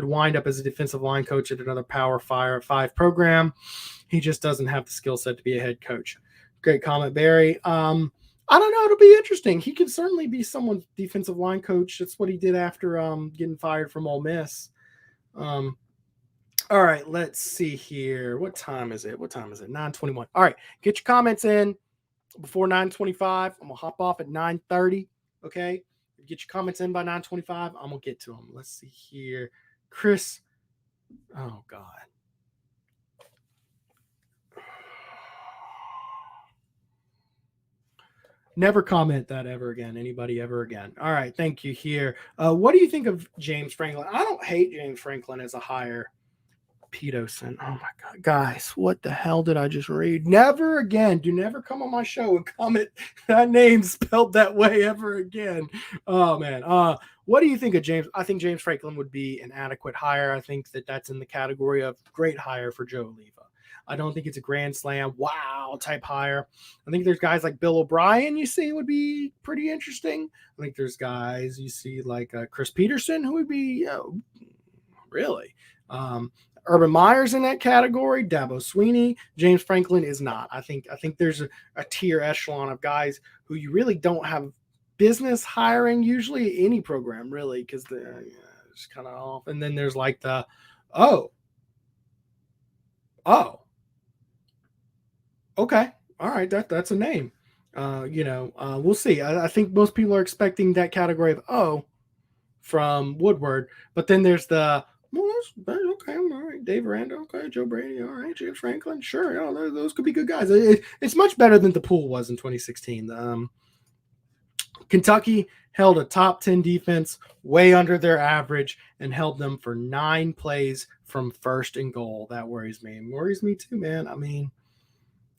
wind up as a defensive line coach at another Power 5 program. He just doesn't have the skill set to be a head coach. Great comment, Barry. I don't know. It'll be interesting. He could certainly be someone's defensive line coach. That's what he did after getting fired from Ole Miss. All right, let's see here. What time is it? 9:21. All right, get your comments in before 9:25. I'm going to hop off at 9:30, okay? Get your comments in by 9:25. I'm going to get to them. Let's see here. Chris. Oh, God. Never comment that ever again. Anybody ever again. All right, thank you here. What do you think of James Franklin? I don't hate James Franklin as a hire. Peterson. Oh my God, guys, what the hell did I just read? Never again. Do never come on my show and comment that name spelled that way ever again. Oh man. What do you think of James? I think James Franklin would be an adequate hire. I think that's in the category of great hire for Joe Oliva. I don't think it's a grand slam, wow type hire. I think there's guys like Bill O'Brien you see would be pretty interesting. I think there's guys you see like Chris Peterson who would be really. Urban Meyer's in that category, Dabo Sweeney. James Franklin is not. I think there's a tier echelon of guys who you really don't have business hiring usually any program really because they're just kind of off. And then there's like the okay, all right, that's a name. We'll see. I think most people are expecting that category of from Woodward, but then there's the okay, all right, Dave Aranda, okay, Joe Brady, all right, James Franklin, sure, those could be good guys. It's much better than the pool was in 2016. Kentucky held a top 10 defense way under their average and held them for 9 plays from first and goal. That worries me. It worries me too, man. I mean,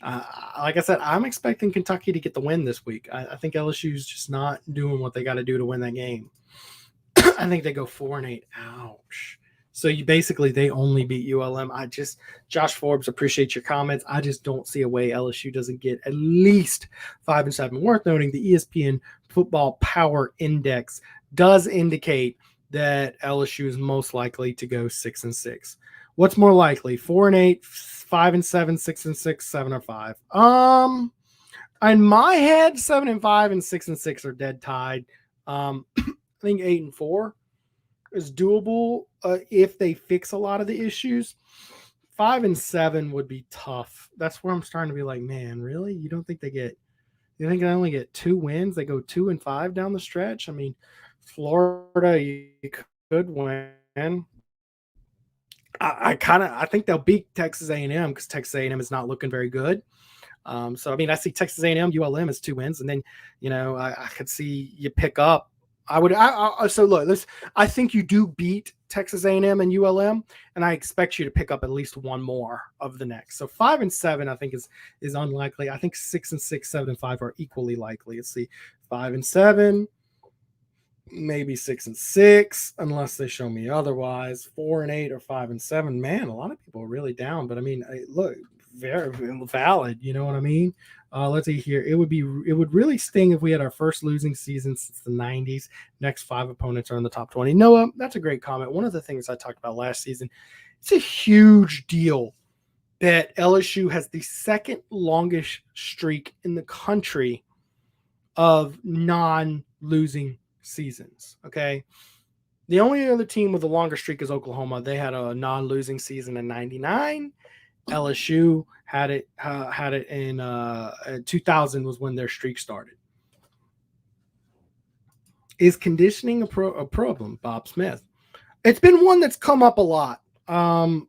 like I said, I'm expecting Kentucky to get the win this week. I think LSU's just not doing what they got to do to win that game. I think they go 4-8. Ouch. So they only beat ULM. Josh Forbes, appreciate your comments. I just don't see a way LSU doesn't get at least 5-7. Worth noting, the ESPN Football Power Index does indicate that LSU is most likely to go 6-6. What's more likely? 4-8, 5-7, 6-6, 7-5. In my head, 7-5 and 6-6 are dead tied. I think 8-4 is doable if they fix a lot of the issues. 5-7 would be tough. That's where I'm starting to be like, man, really? You think they only get 2 wins? They go 2-5 down the stretch? I mean, Florida, you could win. I think they'll beat Texas A&M because Texas A&M is not looking very good. So I mean, I see Texas A&M, ULM as 2 wins, and then I could see you pick up So look, I think you do beat Texas A&M and ULM, and I expect you to pick up at least one more of the next. So 5 and 7, I think is unlikely. I think 6 and 6, 7 and 5 are equally likely. Let's see, 5 and 7, maybe 6 and 6, unless they show me otherwise. 4 and 8 or 5 and 7. Man, a lot of people are really down, but I mean, look, very valid. You know what I mean? Let's see here. It would really sting if we had our first losing season since the 90s. Next 5 opponents are in the top 20. Noah, that's a great comment. One of the things I talked about last season, it's a huge deal that LSU has the second longest streak in the country of non-losing seasons. Okay. The only other team with a longer streak is Oklahoma. They had a non-losing season in 99. LSU had it in 2000 was when their streak started. Is conditioning a problem, Bob Smith? It's been one that's come up a lot. I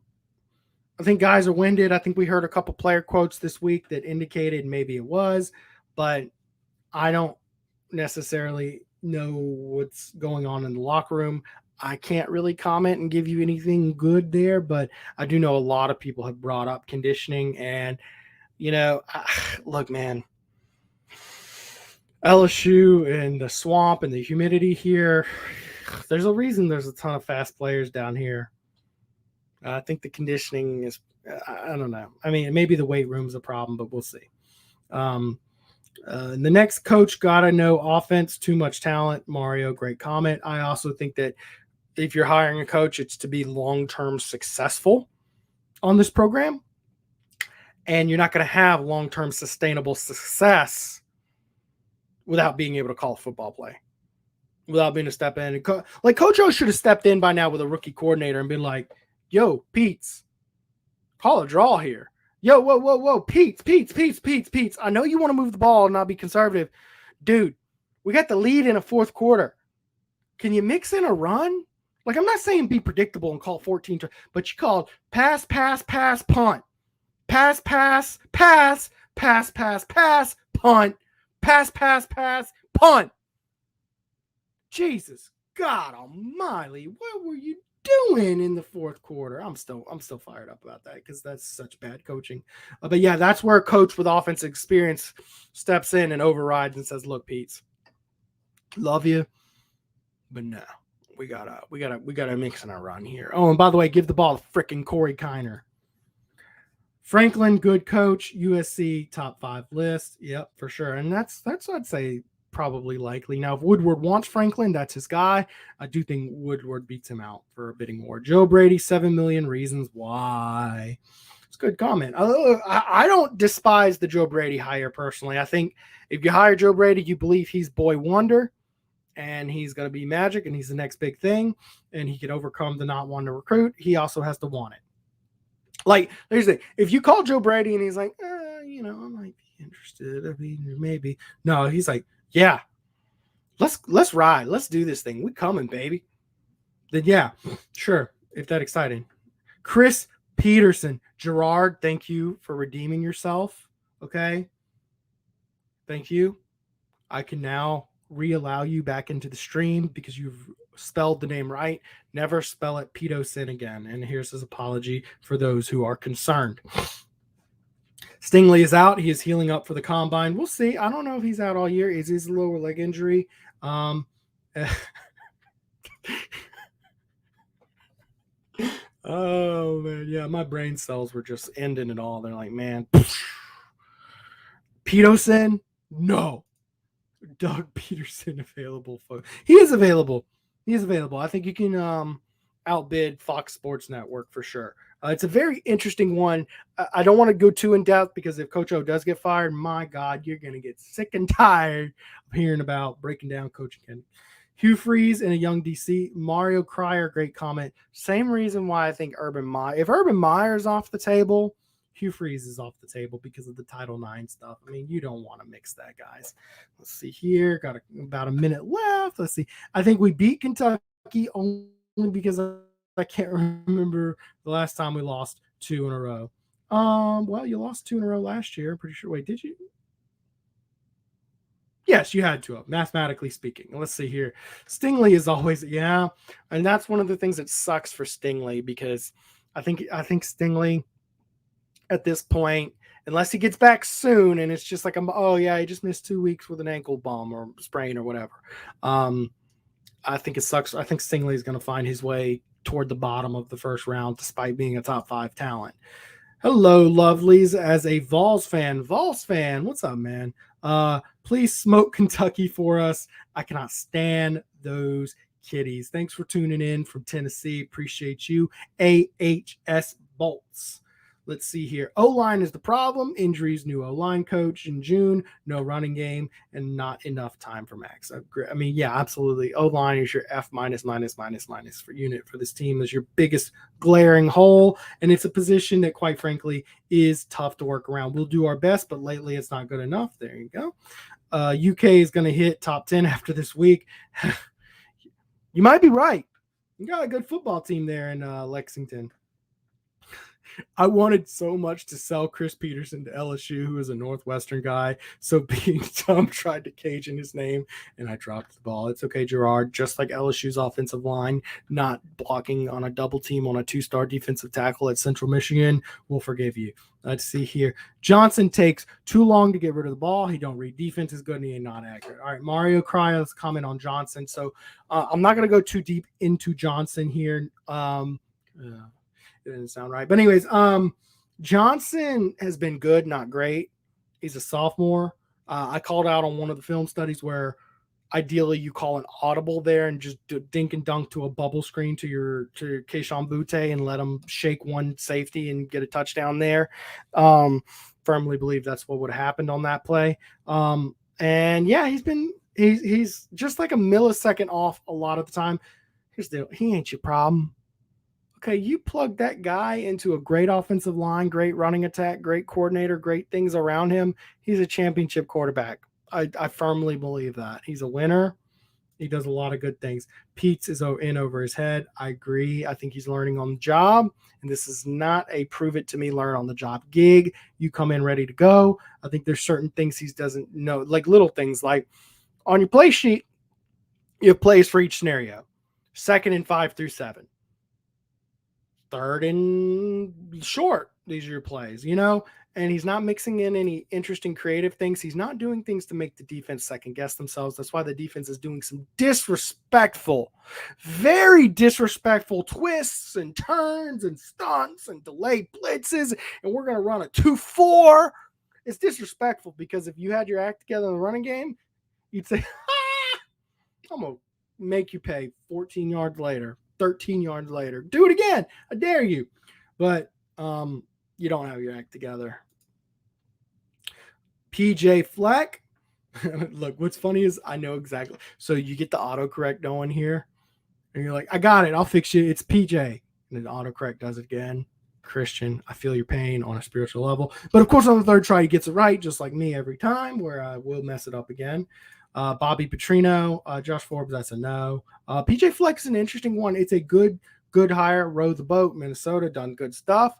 think guys are winded. I think we heard a couple player quotes this week that indicated maybe it was, but I don't necessarily know what's going on in the locker room. I can't really comment and give you anything good there, but I do know a lot of people have brought up conditioning. And, look, man, LSU and the swamp and the humidity here, there's a reason there's a ton of fast players down here. I think the conditioning is, I don't know. I mean, maybe the weight room's a problem, but we'll see. The next coach got to know offense, too much talent. Mario, great comment. I also think that if you're hiring a coach, it's to be long-term successful on this program. And you're not going to have long-term sustainable success without being able to call a football play, without being a step in. Like Coach O should have stepped in by now with a rookie coordinator and been like, yo, Pete's, call a draw here. Yo, whoa, Pete's. I know you want to move the ball and not be conservative. Dude, we got the lead in a fourth quarter. Can you mix in a run? Like, I'm not saying be predictable and call 14, but you called pass, punt. Pass, punt. Punt. Jesus God almighty, what were you doing in the fourth quarter? I'm still fired up about that because that's such bad coaching. But yeah, that's where a coach with offensive experience steps in and overrides and says, look, Pete, love you, but no, we gotta mix in our run here. Oh, and by the way, give the ball to frickin' Corey Kiner. Franklin, good coach. USC top 5 list. Yep, for sure. And that's I'd say probably likely. Now, if Woodward wants Franklin, that's his guy. I do think Woodward beats him out for a bidding war. Joe Brady, 7 million reasons why. It's a good comment. I don't despise the Joe Brady hire personally. I think if you hire Joe Brady, you believe he's boy wonder and he's going to be magic and he's the next big thing and he can overcome the not want to recruit. He also has to want it. Like, there's the thing. If you call Joe Brady and he's like, I might be interested. I mean, maybe. No, he's like, yeah, let's ride. Let's do this thing. We coming, baby. Then yeah, sure. If that exciting. Chris Peterson. Gerard, thank you for redeeming yourself. Okay. Thank you. I can now re-allow you back into the stream because you've spelled the name right. Never spell it Peterson again. And here's his apology for those who are concerned. Stingley is out. He is healing up for the combine. We'll see. I don't know if he's out all year. Is his lower leg injury? Oh man, yeah. My brain cells were just ending it all. They're like, man, Peterson, no. Doug Peterson available. He is available. I think you can outbid Fox Sports Network for sure. It's a very interesting one. I don't want to go too in depth because if Coach O does get fired, my God, you're going to get sick and tired of hearing about breaking down coaching. Hugh Freeze and a young DC. Mario Cryer, great comment. Same reason why I think Urban Meyer. If Urban Meyer's off the table, Hugh Freeze is off the table because of the Title IX stuff. I mean, you don't want to mix that, guys. Let's see here. Got about a minute left. Let's see. I think we beat Kentucky only because I can't remember the last time we lost 2 in a row. Well, you lost 2 in a row last year. I'm pretty sure. Wait, did you? Yes, you had to, mathematically speaking. Let's see here. Stingley is always, yeah. And that's one of the things that sucks for Stingley, because I think Stingley at this point, unless he gets back soon and it's just like, oh yeah, he just missed 2 weeks with an ankle bum or sprain or whatever. I think it sucks. I think Stingley is going to find his way toward the bottom of the first round, despite being a top 5 talent. Hello, lovelies. As a Vols fan, what's up, man? Please smoke Kentucky for us. I cannot stand those kitties. Thanks for tuning in from Tennessee. Appreciate you. AHS Bolts. Let's see here. O-line is the problem. Injuries, new O-line coach in June, no running game, and not enough time for Max. I mean, yeah, absolutely. O-line is your F minus for unit for this team, is your biggest glaring hole, and it's a position that, quite frankly, is tough to work around. We'll do our best, but lately it's not good enough. There you go. UK is going to hit top 10 after this week. You might be right. You got a good football team there in Lexington. I wanted so much to sell Chris Peterson to LSU, who is a Northwestern guy. So being dumb, tried to cage in his name, and I dropped the ball. It's okay, Gerard. Just like LSU's offensive line not blocking on a double team on a 2-star defensive tackle at Central Michigan, we'll forgive you. Let's see here. Johnson takes too long to get rid of the ball. He don't read defense as good, and he ain't not accurate. All right, Mario Cryos comment on Johnson. So I'm not going to go too deep into Johnson here. It didn't sound right. But anyways, Johnson has been good, not great. He's a sophomore. I called out on one of the film studies where ideally you call an audible there and just dink and dunk to a bubble screen to Keishon Butte and let him shake one safety and get a touchdown there. Firmly believe that's what would have happened on that play. And yeah, he's just like a millisecond off a lot of the time. Here's the deal. He ain't your problem. Okay, you plug that guy into a great offensive line, great running attack, great coordinator, great things around him. He's a championship quarterback. I firmly believe that. He's a winner. He does a lot of good things. Pete's is in over his head. I agree. I think he's learning on the job, and this is not a prove it to me, learn on the job gig. You come in ready to go. I think there's certain things he doesn't know, like little things like on your play sheet, you have plays for each scenario. 2nd and 5 through 7. 3rd and short, these are your plays, and he's not mixing in any interesting creative things. He's not doing things to make the defense second guess themselves. That's why the defense is doing some very disrespectful twists and turns and stunts and delayed blitzes, and we're going to run a 2-4. It's disrespectful because if you had your act together in the running game, you'd say, I'm going to make you pay 14 yards later. 13 yards later. Do it again. I dare you. But you don't have your act together. PJ Fleck. Look, what's funny is I know exactly. So you get the autocorrect going here. And you're like, I got it. I'll fix you. It's PJ. And then the autocorrect does it again. Christian, I feel your pain on a spiritual level. But of course, on the 3rd try, he gets it right, just like me every time, where I will mess it up again. Bobby Petrino, Josh Forbes, that's a no. PJ Fleck is an interesting one. It's a good hire. Row the boat. Minnesota done good stuff.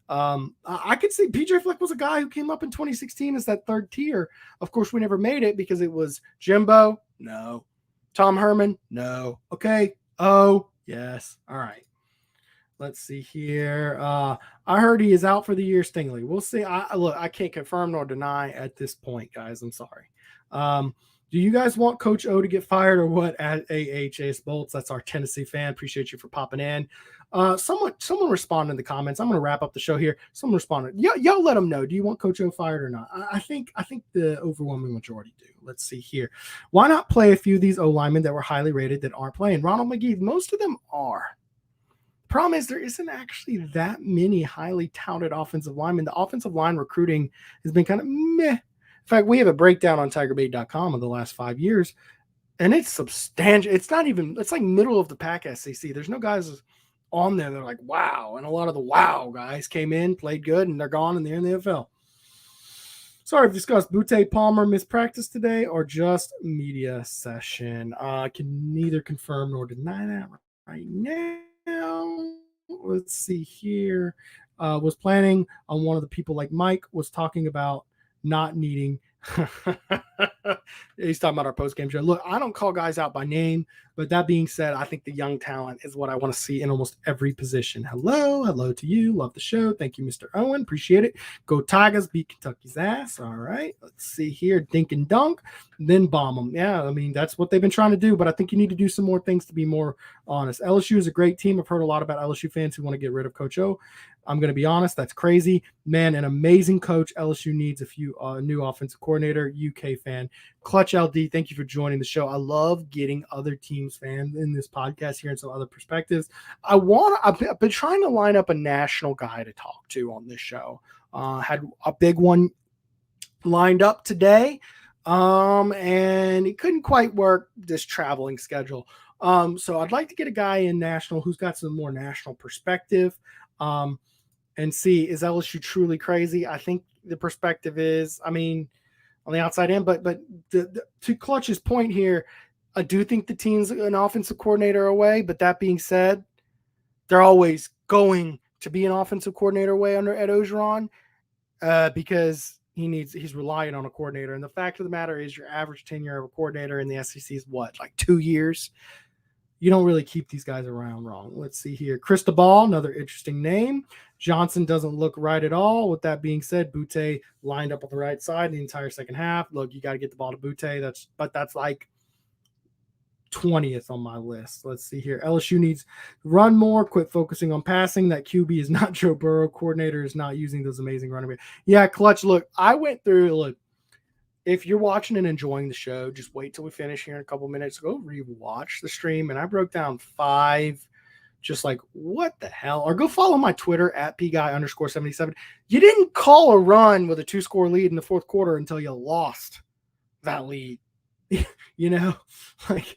I could see PJ Fleck was a guy who came up in 2016 as that 3rd tier. Of course, we never made it because it was Jimbo. No. Tom Herman. No. Okay. Oh, yes. All right. Let's see here. I heard he is out for the year, Stingley. We'll see. I can't confirm nor deny at this point, guys. I'm sorry. Do you guys want Coach O to get fired or what? At AHS Bolts, that's our Tennessee fan. Appreciate you for popping in. Someone respond in the comments. I'm going to wrap up the show here. Someone responded. Y'all let them know. Do you want Coach O fired or not? I think the overwhelming majority do. Let's see here. Why not play a few of these O linemen that were highly rated that aren't playing? Ronald McGee, most of them are. Problem is, there isn't actually that many highly touted offensive linemen. The offensive line recruiting has been kind of meh. In fact, we have a breakdown on TigerBait.com of the last 5 years, and it's substantial. It's like middle of the pack SEC. There's no guys on there that are like, wow. And a lot of the wow guys came in, played good, and they're gone, and they're in the NFL. Sorry, I've discussed Butte Palmer mispractice today or just media session. I can neither confirm nor deny that right now. Let's see here. Was planning on one of the people like Mike was talking about not needing He's talking about our post-game show. Look, I don't call guys out by name, but that being said, I think the young talent is what I want to see in almost every position. Hello to you. Love the show. Thank you, Mr. Owen. Appreciate it. Go Tigers, beat Kentucky's ass. All right, let's see here. Dink and dunk, then bomb them. Yeah, I mean, that's what they've been trying to do, but I think you need to do some more things to be more honest. LSU is a great team. I've heard a lot about LSU fans who want to get rid of Coach O. I'm going to be honest, that's crazy. Man, an amazing coach. LSU needs a few new offensive coordinator, UK fan. Clutch LD, thank you for joining the show. I love getting other teams fans in this podcast here and some other perspectives. I've been trying to line up a national guy to talk to on this show. Had a big one lined up today, and it couldn't quite work, this traveling schedule. So I'd like to get a guy in national who's got some more national perspective. And see, is LSU truly crazy? I think the perspective is, I mean, on the outside in, but to Clutch's point here, I do think the team's an offensive coordinator away. But that being said, they're always going to be an offensive coordinator away under Ed Orgeron because he's relying on a coordinator. And the fact of the matter is, your average tenure of a coordinator in the SEC is what, like 2 years? You don't really keep these guys around wrong. Let's see here. Cristobal, another interesting name. Johnson doesn't look right at all. With that being said, Butte lined up on the right side the entire second half. Look, you got to get the ball to Butte. That's like 20th on my list. Let's see here. LSU needs to run more, quit focusing on passing. That QB is not Joe Burrow. Coordinator is not using those amazing running backs. Yeah, Clutch, look, I went through, look, if you're watching and enjoying the show, just wait till we finish here in a couple minutes. Go rewatch the stream. And I broke down 5, just like, what the hell? Or go follow my Twitter at pguy_77. You didn't call a run with a 2-score lead in the fourth quarter until you lost that lead. You know, like,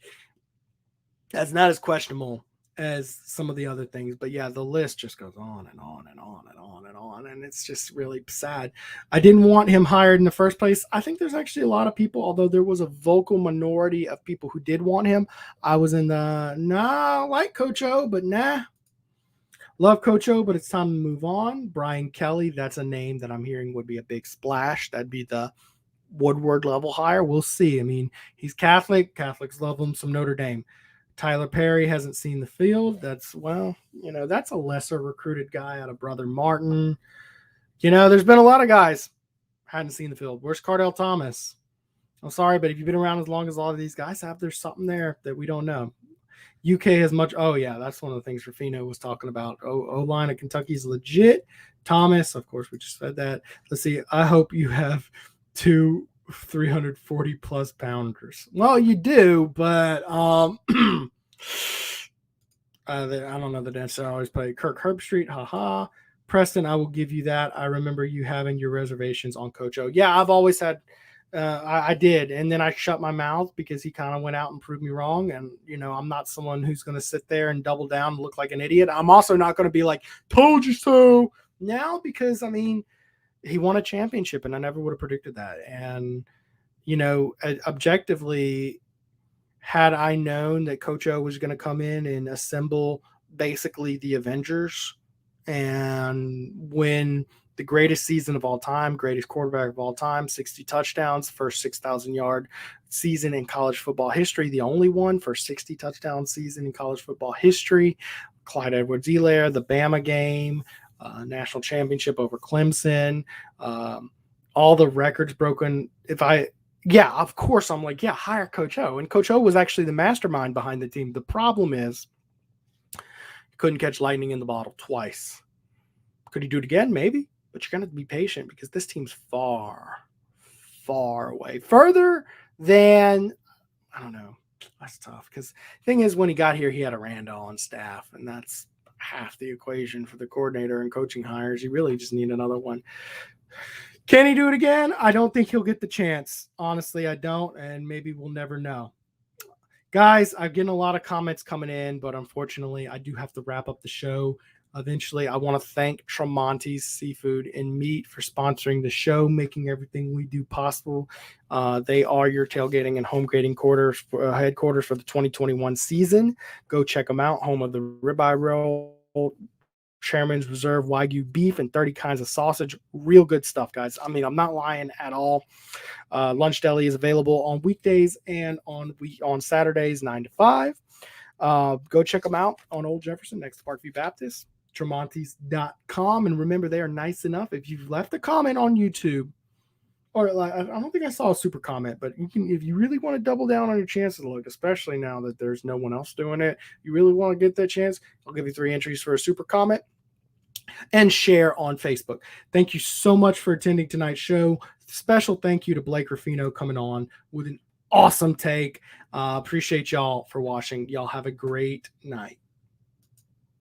that's not as questionable as some of the other things. But yeah, the list just goes on and on and on and on and on. And it's just really sad. I didn't want him hired in the first place. I think there's actually a lot of people, although there was a vocal minority of people who did want him. I was in the, nah, like Coach O, but nah. Love Coach O, but it's time to move on. Brian Kelly, that's a name that I'm hearing would be a big splash. That'd be the Woodward level hire. We'll see. I mean, he's Catholic. Catholics love him. Some Notre Dame. Tyler Perry hasn't seen the field. That's, well, you know, that's a lesser recruited guy out of Brother Martin. You know, there's been a lot of guys hadn't seen the field. Where's Cardell Thomas? I'm sorry, but if you've been around as long as a lot of these guys have, there's something there that we don't know. UK has much. Oh, yeah, that's one of the things Ruffino was talking about. O-line at Kentucky's legit. Thomas, of course, we just said that. Let's see. I hope you have 2 340+ pounders. Well, you do, but I don't know the dancer. I always play Kirk Herbstreit. Haha. Preston, I will give you that. I remember you having your reservations on Coach O. Yeah, I've always had. I did, and then I shut my mouth because he kind of went out and proved me wrong. And you know, I'm not someone who's going to sit there and double down and look like an idiot. I'm also not going to be like, "Told you so." Now, because I mean, he won a championship, and I never would have predicted that. And, you know, objectively, had I known that Coach O was going to come in and assemble basically the Avengers and win the greatest season of all time, greatest quarterback of all time, 60 touchdowns, first 6,000-yard season in college football history, the only one for 60 touchdown season in college football history, Clyde Edwards-Helaire, the Bama game, national championship over Clemson, all the records broken. Of course, I'm like, yeah, hire Coach O. And Coach O was actually the mastermind behind the team. The problem is he couldn't catch lightning in the bottle twice. Could he do it again? Maybe. But you're going to be patient because this team's far, far away. Further than, I don't know. That's tough. Because the thing is, when he got here, he had a Randall on staff. And that's half the equation for the coordinator and coaching hires. You really just need another one. Can he do it again? I don't think he'll get the chance. Honestly, I don't, and maybe we'll never know. Guys, I'm getting a lot of comments coming in, but unfortunately, I do have to wrap up the show. Eventually, I want to thank Tramonte's Seafood and Meat for sponsoring the show, making everything we do possible. They are your tailgating and homegating headquarters for the 2021 season. Go check them out. Home of the ribeye roll, Chairman's Reserve Wagyu beef and 30 kinds of sausage. Real good stuff, guys. I mean, I'm not lying at all. Lunch Deli is available on weekdays and on Saturdays, 9 to 5. Go check them out on Old Jefferson next to Parkview Baptist, Tramontes.com. And remember, they are nice enough. If you've left a comment on YouTube, or I don't think I saw a super comment, but you can, if you really want to double down on your chances, look, especially now that there's no one else doing it, you really want to get that chance, I'll give you 3 entries for a super comment and share on Facebook. Thank you so much for attending tonight's show. Special thank you to Blake Ruffino coming on with an awesome take. Appreciate y'all for watching. Y'all have a great night.